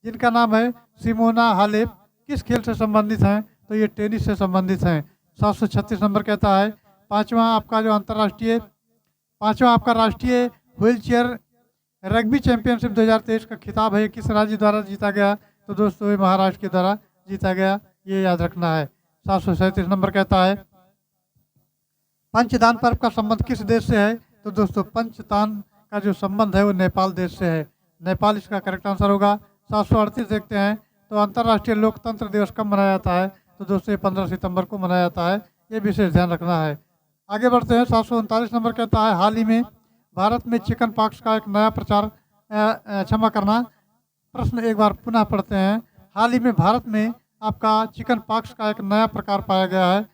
जिनका नाम है सिमोना हालेप, किस खेल से संबंधित हैं? तो ये टेनिस से संबंधित हैं। 736 नंबर कहता है पांचवा आपका राष्ट्रीय व्हील चेयर रग्बी चैंपियनशिप 2023 का खिताब है किस राज्य द्वारा जीता गया? तो दोस्तों ये महाराष्ट्र के द्वारा जीता गया, ये याद रखना है। 737 नंबर कहता है पंचदान पर्व का संबंध किस देश से है? तो दोस्तों पंचदान का जो संबंध है वो नेपाल देश से है। नेपाल इसका करेक्ट आंसर होगा। 738 देखते हैं तो अंतर्राष्ट्रीय लोकतंत्र दिवस कब मनाया जाता है? तो दोस्तों ये 15 सितंबर को मनाया जाता है, ये विशेष ध्यान रखना है। आगे बढ़ते हैं 739 नंबर कहता है हाल ही में भारत में चिकन पॉक्स का एक नया प्रचार क्षमा करना, प्रश्न एक बार पुनः पढ़ते हैं। हाल ही में भारत में आपका चिकन पॉक्स का एक नया प्रकार पाया गया है,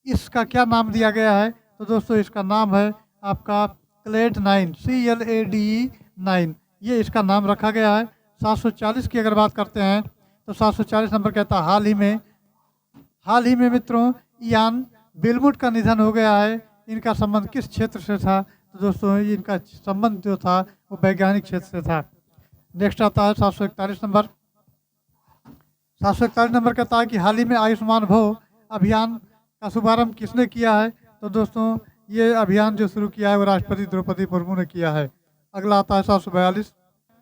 इसका क्या नाम दिया गया है? तो दोस्तों इसका नाम है आपका क्लेड 9 CLADE9, ये इसका नाम रखा गया है। 740 की अगर बात करते हैं तो 740 नंबर कहता है हाल ही में मित्रों इयान बिलमुट का निधन हो गया है, इनका संबंध किस क्षेत्र से था? तो दोस्तों इनका संबंध जो था वो वैज्ञानिक क्षेत्र से था। नेक्स्ट आता है 741 नंबर। 741 नंबर कहता है कि हाल ही में आयुष्मान भव अभियान का शुभारंभ किसने किया है? तो दोस्तों ये अभियान जो शुरू किया है वो राष्ट्रपति द्रौपदी मुर्मू ने किया है। अगला आता है 742।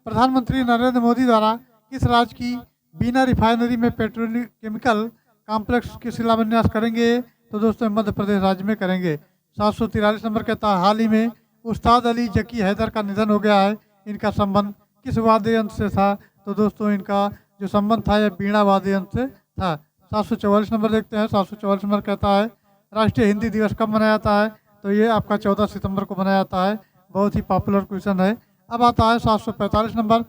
प्रधानमंत्री नरेंद्र मोदी द्वारा किस राज्य की बीना रिफाइनरी में पेट्रोकेमिकल कॉम्प्लेक्स की शिलान्यास करेंगे? तो दोस्तों मध्य प्रदेश राज्य में करेंगे। 743 नंबर कहता है हाल ही में उस्ताद अली जकी हैदर का निधन हो गया है, इनका संबंध किस वाद्य यंत्र से था? तो दोस्तों इनका जो संबंध था यह बीणा वाद्य यंत्र से था। 744 नंबर देखते हैं। 744 नंबर कहता है राष्ट्रीय हिंदी दिवस कब मनाया जाता है? तो ये आपका 14 सितंबर को मनाया जाता है, बहुत ही पॉपुलर क्वेश्चन है। अब आता है 745 नंबर।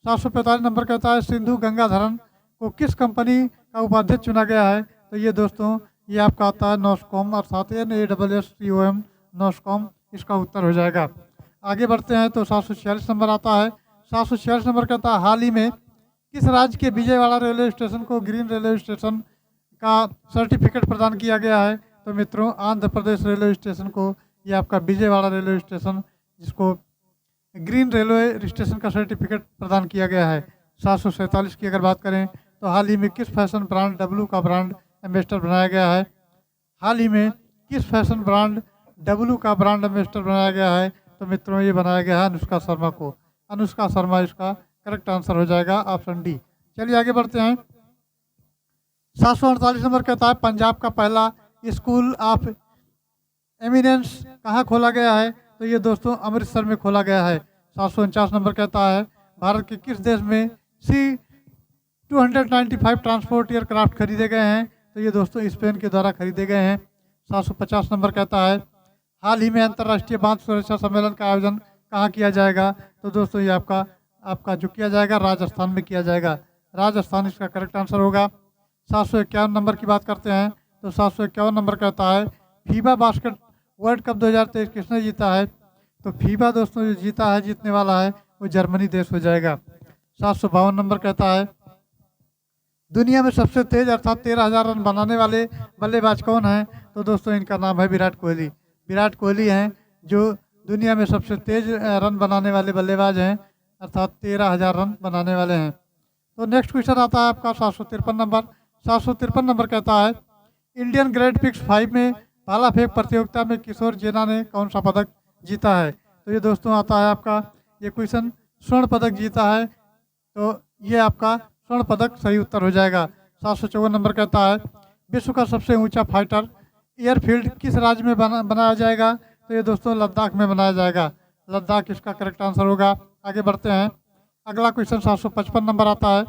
745 नंबर कहता है सिंधु गंगाधरन को किस कंपनी का उपाध्यक्ष चुना गया है? तो ये दोस्तों ये आपका आता है नॉस्कॉम अर्थात NASSCOM नॉस्कॉम, इसका उत्तर हो जाएगा। आगे बढ़ते हैं तो 746 नंबर आता है। 746 नंबर कहता है हाल ही में किस राज्य के विजयवाड़ा रेलवे स्टेशन को ग्रीन रेलवे स्टेशन का सर्टिफिकेट प्रदान किया गया है? तो मित्रों आंध्र प्रदेश रेलवे स्टेशन को ये आपका विजयवाड़ा रेलवे स्टेशन जिसको ग्रीन रेलवे स्टेशन का सर्टिफिकेट प्रदान किया गया है। 747 की अगर बात करें तो हाल ही में किस फैशन ब्रांड W का ब्रांड एम्बेसडर बनाया गया है? हाल ही में किस फैशन ब्रांड W का ब्रांड एम्बेसडर बनाया गया है? तो मित्रों ये बनाया गया है अनुष्का शर्मा को। अनुष्का शर्मा इसका करेक्ट आंसर हो जाएगा, ऑप्शन डी। चलिए आगे बढ़ते हैं। 748 नंबर कहता है पंजाब का पहला स्कूल ऑफ एमिनेंस कहाँ खोला गया है? तो ये दोस्तों अमृतसर में खोला गया है। 749 नंबर कहता है भारत के किस देश में C-295 ट्रांसपोर्ट एयरक्राफ्ट खरीदे गए हैं? तो ये दोस्तों स्पेन के द्वारा खरीदे गए हैं। 750 नंबर कहता है हाल ही में अंतर्राष्ट्रीय बांध सुरक्षा सम्मेलन का आयोजन कहाँ किया जाएगा? तो दोस्तों ये आपका जो किया जाएगा राजस्थान में किया जाएगा। राजस्थान इसका करेक्ट आंसर होगा। 751 नंबर की बात करते हैं तो 751 नंबर कहता है फीबा बास्केट वर्ल्ड कप 2023 किसने जीता है? तो फीबा दोस्तों जो जीता है, जीतने वाला है वो जर्मनी देश हो जाएगा। 752 नंबर कहता है दुनिया में सबसे तेज अर्थात 13,000 रन बनाने वाले बल्लेबाज कौन है? तो दोस्तों इनका नाम है विराट कोहली। विराट कोहली हैं जो दुनिया में सबसे तेज रन बनाने वाले बल्लेबाज हैं, अर्थात 13,000 रन बनाने वाले हैं। तो नेक्स्ट क्वेश्चन आता है आपका 753 नंबर। 753 नंबर कहता है इंडियन ग्रेट पिक्स 5 में भाला फेंक प्रतियोगिता में किशोर जेना ने कौन सा पदक जीता है? तो ये दोस्तों आता है आपका ये क्वेश्चन स्वर्ण पदक जीता है, तो ये आपका स्वर्ण पदक सही उत्तर हो जाएगा। 754 नंबर कहता है विश्व का सबसे ऊंचा फाइटर एयरफील्ड किस राज्य में बनाया जाएगा? तो ये दोस्तों लद्दाख में बनाया जाएगा। लद्दाख इसका करेक्ट आंसर होगा। आगे बढ़ते हैं। अगला क्वेश्चन 755 नंबर आता है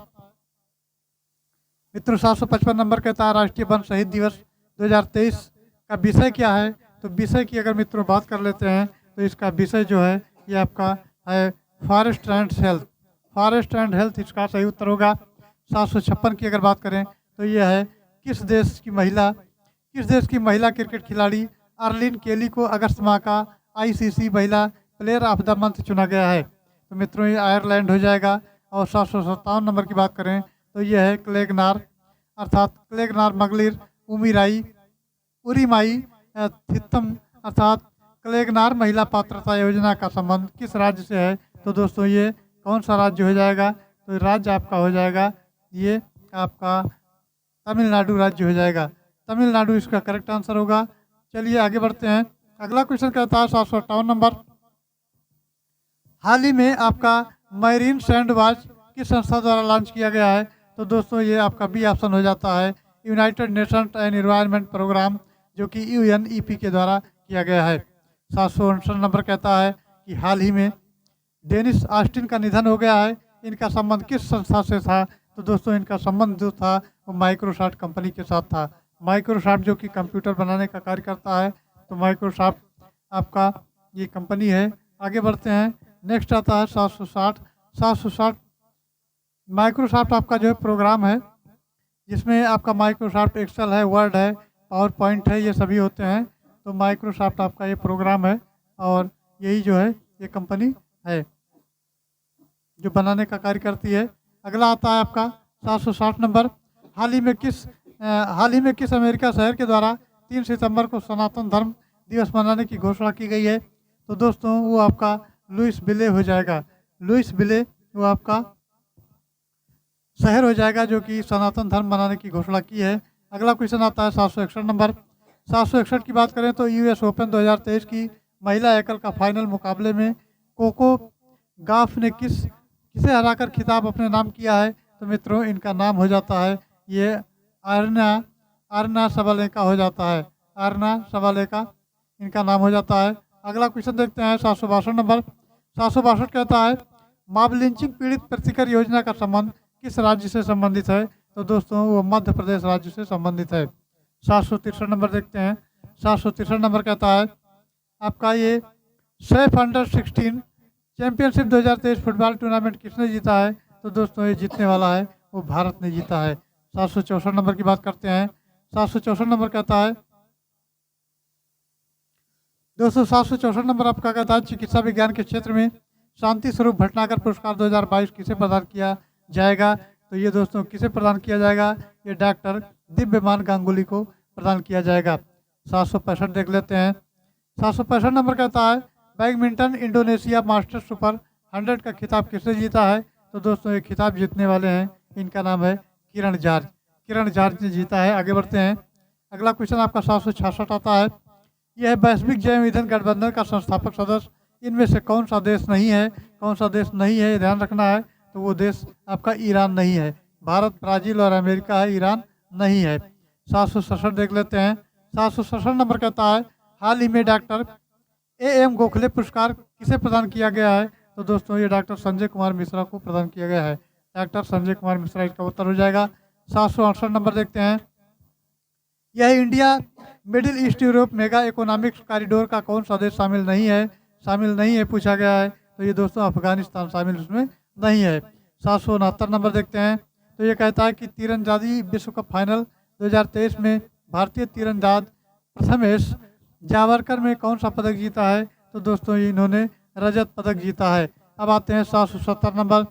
मित्रों। 755 नंबर कहता है राष्ट्रीय वन शहीद दिवस 2023 का विषय क्या है? तो विषय की अगर मित्रों बात कर लेते हैं तो इसका विषय जो है ये आपका है forest and health. Forest and health इसका सही उत्तर होगा। 756 की अगर बात करें तो ये है किस देश की महिला क्रिकेट खिलाड़ी अर्लिन केली को अगस्त माह का आईसीसी महिला प्लेयर ऑफ द मंथ चुना गया है? तो मित्रों ये आयरलैंड हो जाएगा। और 757 नंबर की बात करें तो ये है क्लेगनार अर्थात क्लेगनार मगलिर उरीमाई थित्तम अर्थात क्लेगनार महिला पात्रता योजना का संबंध किस राज्य से है? तो दोस्तों ये कौन सा राज्य हो जाएगा? तो राज्य आपका हो जाएगा ये आपका तमिलनाडु राज्य हो जाएगा। तमिलनाडु इसका करेक्ट आंसर होगा। चलिए आगे बढ़ते हैं। अगला क्वेश्चन कहता है 758 नंबर। हाल ही में आपका मैरीन सैंड वॉच किस संस्था द्वारा लॉन्च किया गया है? तो दोस्तों ये आपका बी ऑप्शन हो जाता है United Nations and environment programme, जो कि UNEP के द्वारा किया गया है। 759 नंबर कहता है कि हाल ही में डेनिस ऑस्टिन का निधन हो गया है, इनका संबंध किस संस्था से था? तो दोस्तों इनका संबंध जो था वो माइक्रोसॉफ्ट कंपनी के साथ था। माइक्रोसॉफ्ट जो कि कंप्यूटर बनाने का कार्य करता है, तो माइक्रोसॉफ्ट आपका ये कंपनी है। आगे बढ़ते हैं। नेक्स्ट आता है 760 माइक्रोसॉफ्ट आपका जो है प्रोग्राम है जिसमें आपका माइक्रोसॉफ्ट एक्सेल है, वर्ड है, पावर पॉइंट है, ये सभी होते हैं। तो माइक्रोसॉफ्ट आपका ये प्रोग्राम है और यही जो है ये कंपनी है जो बनाने का कार्य करती है। अगला आता है आपका 760 नंबर। हाल ही में किस अमेरिका शहर के द्वारा 3 सितंबर को सनातन धर्म दिवस मनाने की घोषणा की गई है? तो दोस्तों वो आपका लुइसविले हो जाएगा। लुइसविले वो आपका शहर हो जाएगा जो कि सनातन धर्म मनाने की घोषणा की है। अगला क्वेश्चन आता है 761 नंबर। 761 की बात करें तो US ओपन 2023 की महिला एकल का फाइनल मुकाबले में कोको गाफ ने किसे हराकर खिताब अपने नाम किया है? तो मित्रों इनका नाम हो जाता है ये आरना सबालेका हो जाता है। आरना सबालेका इनका नाम हो जाता है। अगला क्वेश्चन देखते हैं 762 नंबर। 762 कहता है मॉब लिंचिंग पीड़ित प्रतिकर योजना का संबंध किस राज्य से संबंधित है? तो दोस्तों वो मध्य प्रदेश राज्य से संबंधित है। 763 नंबर देखते हैं। 763 नंबर कहता है आपका ये safe under 16 championship 2023 football tournament किसने जीता है? तो दोस्तों ये जीतने वाला है वो भारत ने जीता है। 764 नंबर की बात करते हैं। 764 नंबर कहता है दोस्तों 764 नंबर आपका कहता है चिकित्सा विज्ञान के क्षेत्र में शांति स्वरूप भटनागर पुरस्कार 2022 किसे प्रदान किया जाएगा? तो ये दोस्तों किसे प्रदान किया जाएगा? ये डॉक्टर दिव्यमान गांगुली को प्रदान किया जाएगा। 765 देख लेते हैं। 765 नंबर कहता है बैडमिंटन इंडोनेशिया मास्टर सुपर 100 का खिताब किसने जीता है? तो दोस्तों ये खिताब जीतने वाले हैं, इनका नाम है किरण जॉर्ज ने जीता है। आगे बढ़ते हैं। अगला क्वेश्चन आपका 766 आता है यह है वैश्विक जैव ईंधन गठबंधन का संस्थापक सदस्य इनमें से कौन सा देश नहीं है? कौन सा देश नहीं है, ध्यान रखना है। तो वो देश आपका ईरान नहीं है। भारत, ब्राज़ील और अमेरिका है, ईरान नहीं है। 767 देख लेते हैं। 767 नंबर कहता है हाल ही में डॉक्टर AM गोखले पुरस्कार किसे प्रदान किया गया है? तो दोस्तों ये डॉक्टर संजय कुमार मिश्रा को प्रदान किया गया है। डॉक्टर संजय कुमार मिश्रा इसका उत्तर हो जाएगा। 768 नंबर देखते हैं। यह India middle east Europe mega economic corridor का कौन सा देश शामिल नहीं है पूछा गया है। तो ये दोस्तों अफगानिस्तान शामिल उसमें नहीं है। 769 नंबर देखते हैं। तो ये कहता है कि तीरंदाजी विश्व कप फाइनल 2023 में भारतीय तीरंदाज प्रथमेश जावरकर में कौन सा पदक जीता है? तो दोस्तों इन्होंने रजत पदक जीता है। अब आते हैं 770 नंबर।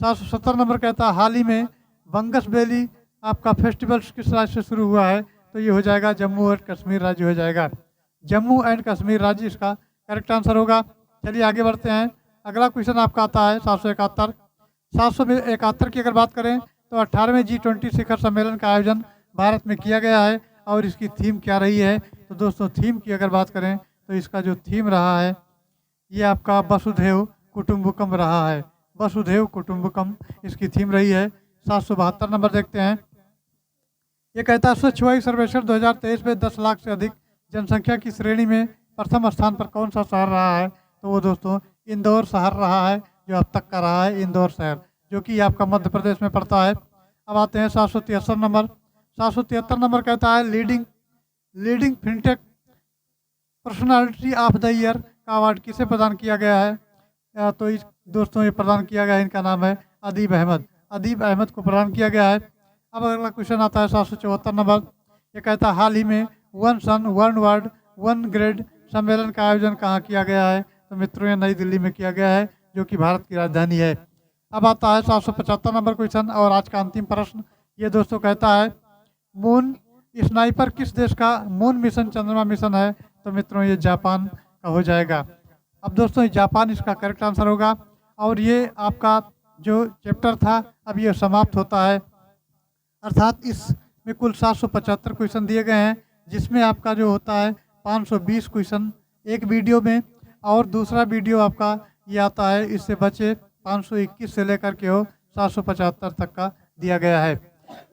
770 नंबर कहता है हाल ही में बंगस वैली आपका फेस्टिवल्स किस राज्य से शुरू हुआ है? तो ये हो जाएगा जम्मू एंड कश्मीर राज्य हो जाएगा। जम्मू एंड कश्मीर राज्य इसका करेक्ट आंसर होगा। चलिए आगे बढ़ते हैं। अगला क्वेश्चन आपका आता है 771। 771 की अगर बात करें तो 18वें G20 शिखर सम्मेलन का आयोजन भारत में किया गया है और इसकी थीम क्या रही है? तो दोस्तों थीम की अगर बात करें तो इसका जो थीम रहा है ये आपका वसुधैव कुटुंबकम रहा है। वसुधैव कुटुंबकम इसकी थीम रही है। 772 नंबर देखते हैं। ये कहता है स्वच्छ वायु सर्वेक्षण 2023 में 10 लाख से अधिक जनसंख्या की श्रेणी में प्रथम स्थान पर कौन सा शहर रहा है? तो वो दोस्तों इंदौर शहर रहा है, जो अब तक का रहा है इंदौर शहर, जो कि आपका मध्य प्रदेश में पड़ता है। अब आते हैं 773 नंबर। 773 नंबर कहता है leading fintech personality of the year का अवार्ड किसे प्रदान किया गया है? तो इस दोस्तों ये प्रदान किया गया है, इनका नाम है अदीब अहमद। अदीब अहमद को प्रदान किया गया है। अब अगला क्वेश्चन आता है 774 नंबर। ये कहता है हाल ही में one sun one word one grade सम्मेलन का आयोजन कहाँ किया गया है? तो मित्रों ये नई दिल्ली में किया गया है, जो कि भारत की राजधानी है। अब आता है 775 नंबर क्वेश्चन और आज का अंतिम प्रश्न। ये दोस्तों कहता है मून स्नाइपर किस देश का मून मिशन चंद्रमा मिशन है? तो मित्रों ये जापान का हो जाएगा। अब दोस्तों जापान इसका करेक्ट आंसर होगा। और ये आपका जो चैप्टर था अब ये समाप्त होता है। अर्थात इसमें कुल 775 क्वेश्चन दिए गए हैं, जिसमें आपका जो होता है 520 क्वेश्चन एक वीडियो में, और दूसरा वीडियो आपका ये आता है इससे बचे 521 से लेकर के हो 775 तक का दिया गया है।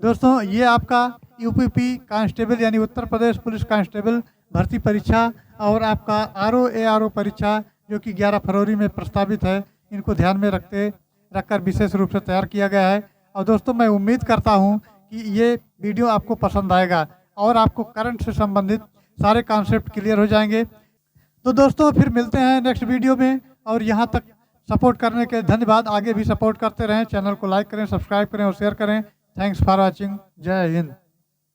दोस्तों ये आपका यूपीपी कांस्टेबल यानी उत्तर प्रदेश पुलिस कांस्टेबल भर्ती परीक्षा और आपका RO परीक्षा जो कि 11 फरवरी में प्रस्तावित है, इनको ध्यान में रखकर विशेष रूप से तैयार किया गया है। और दोस्तों मैं उम्मीद करता हूं कि ये वीडियो आपको पसंद आएगा और आपको करंट से संबंधित सारे कॉन्सेप्ट क्लियर हो जाएंगे। तो दोस्तों फिर मिलते हैं नेक्स्ट वीडियो में, और यहाँ तक सपोर्ट करने के धन्यवाद। आगे भी सपोर्ट करते रहें, चैनल को लाइक करें, सब्सक्राइब करें और शेयर करें। Thanks for watching. जय हिंद।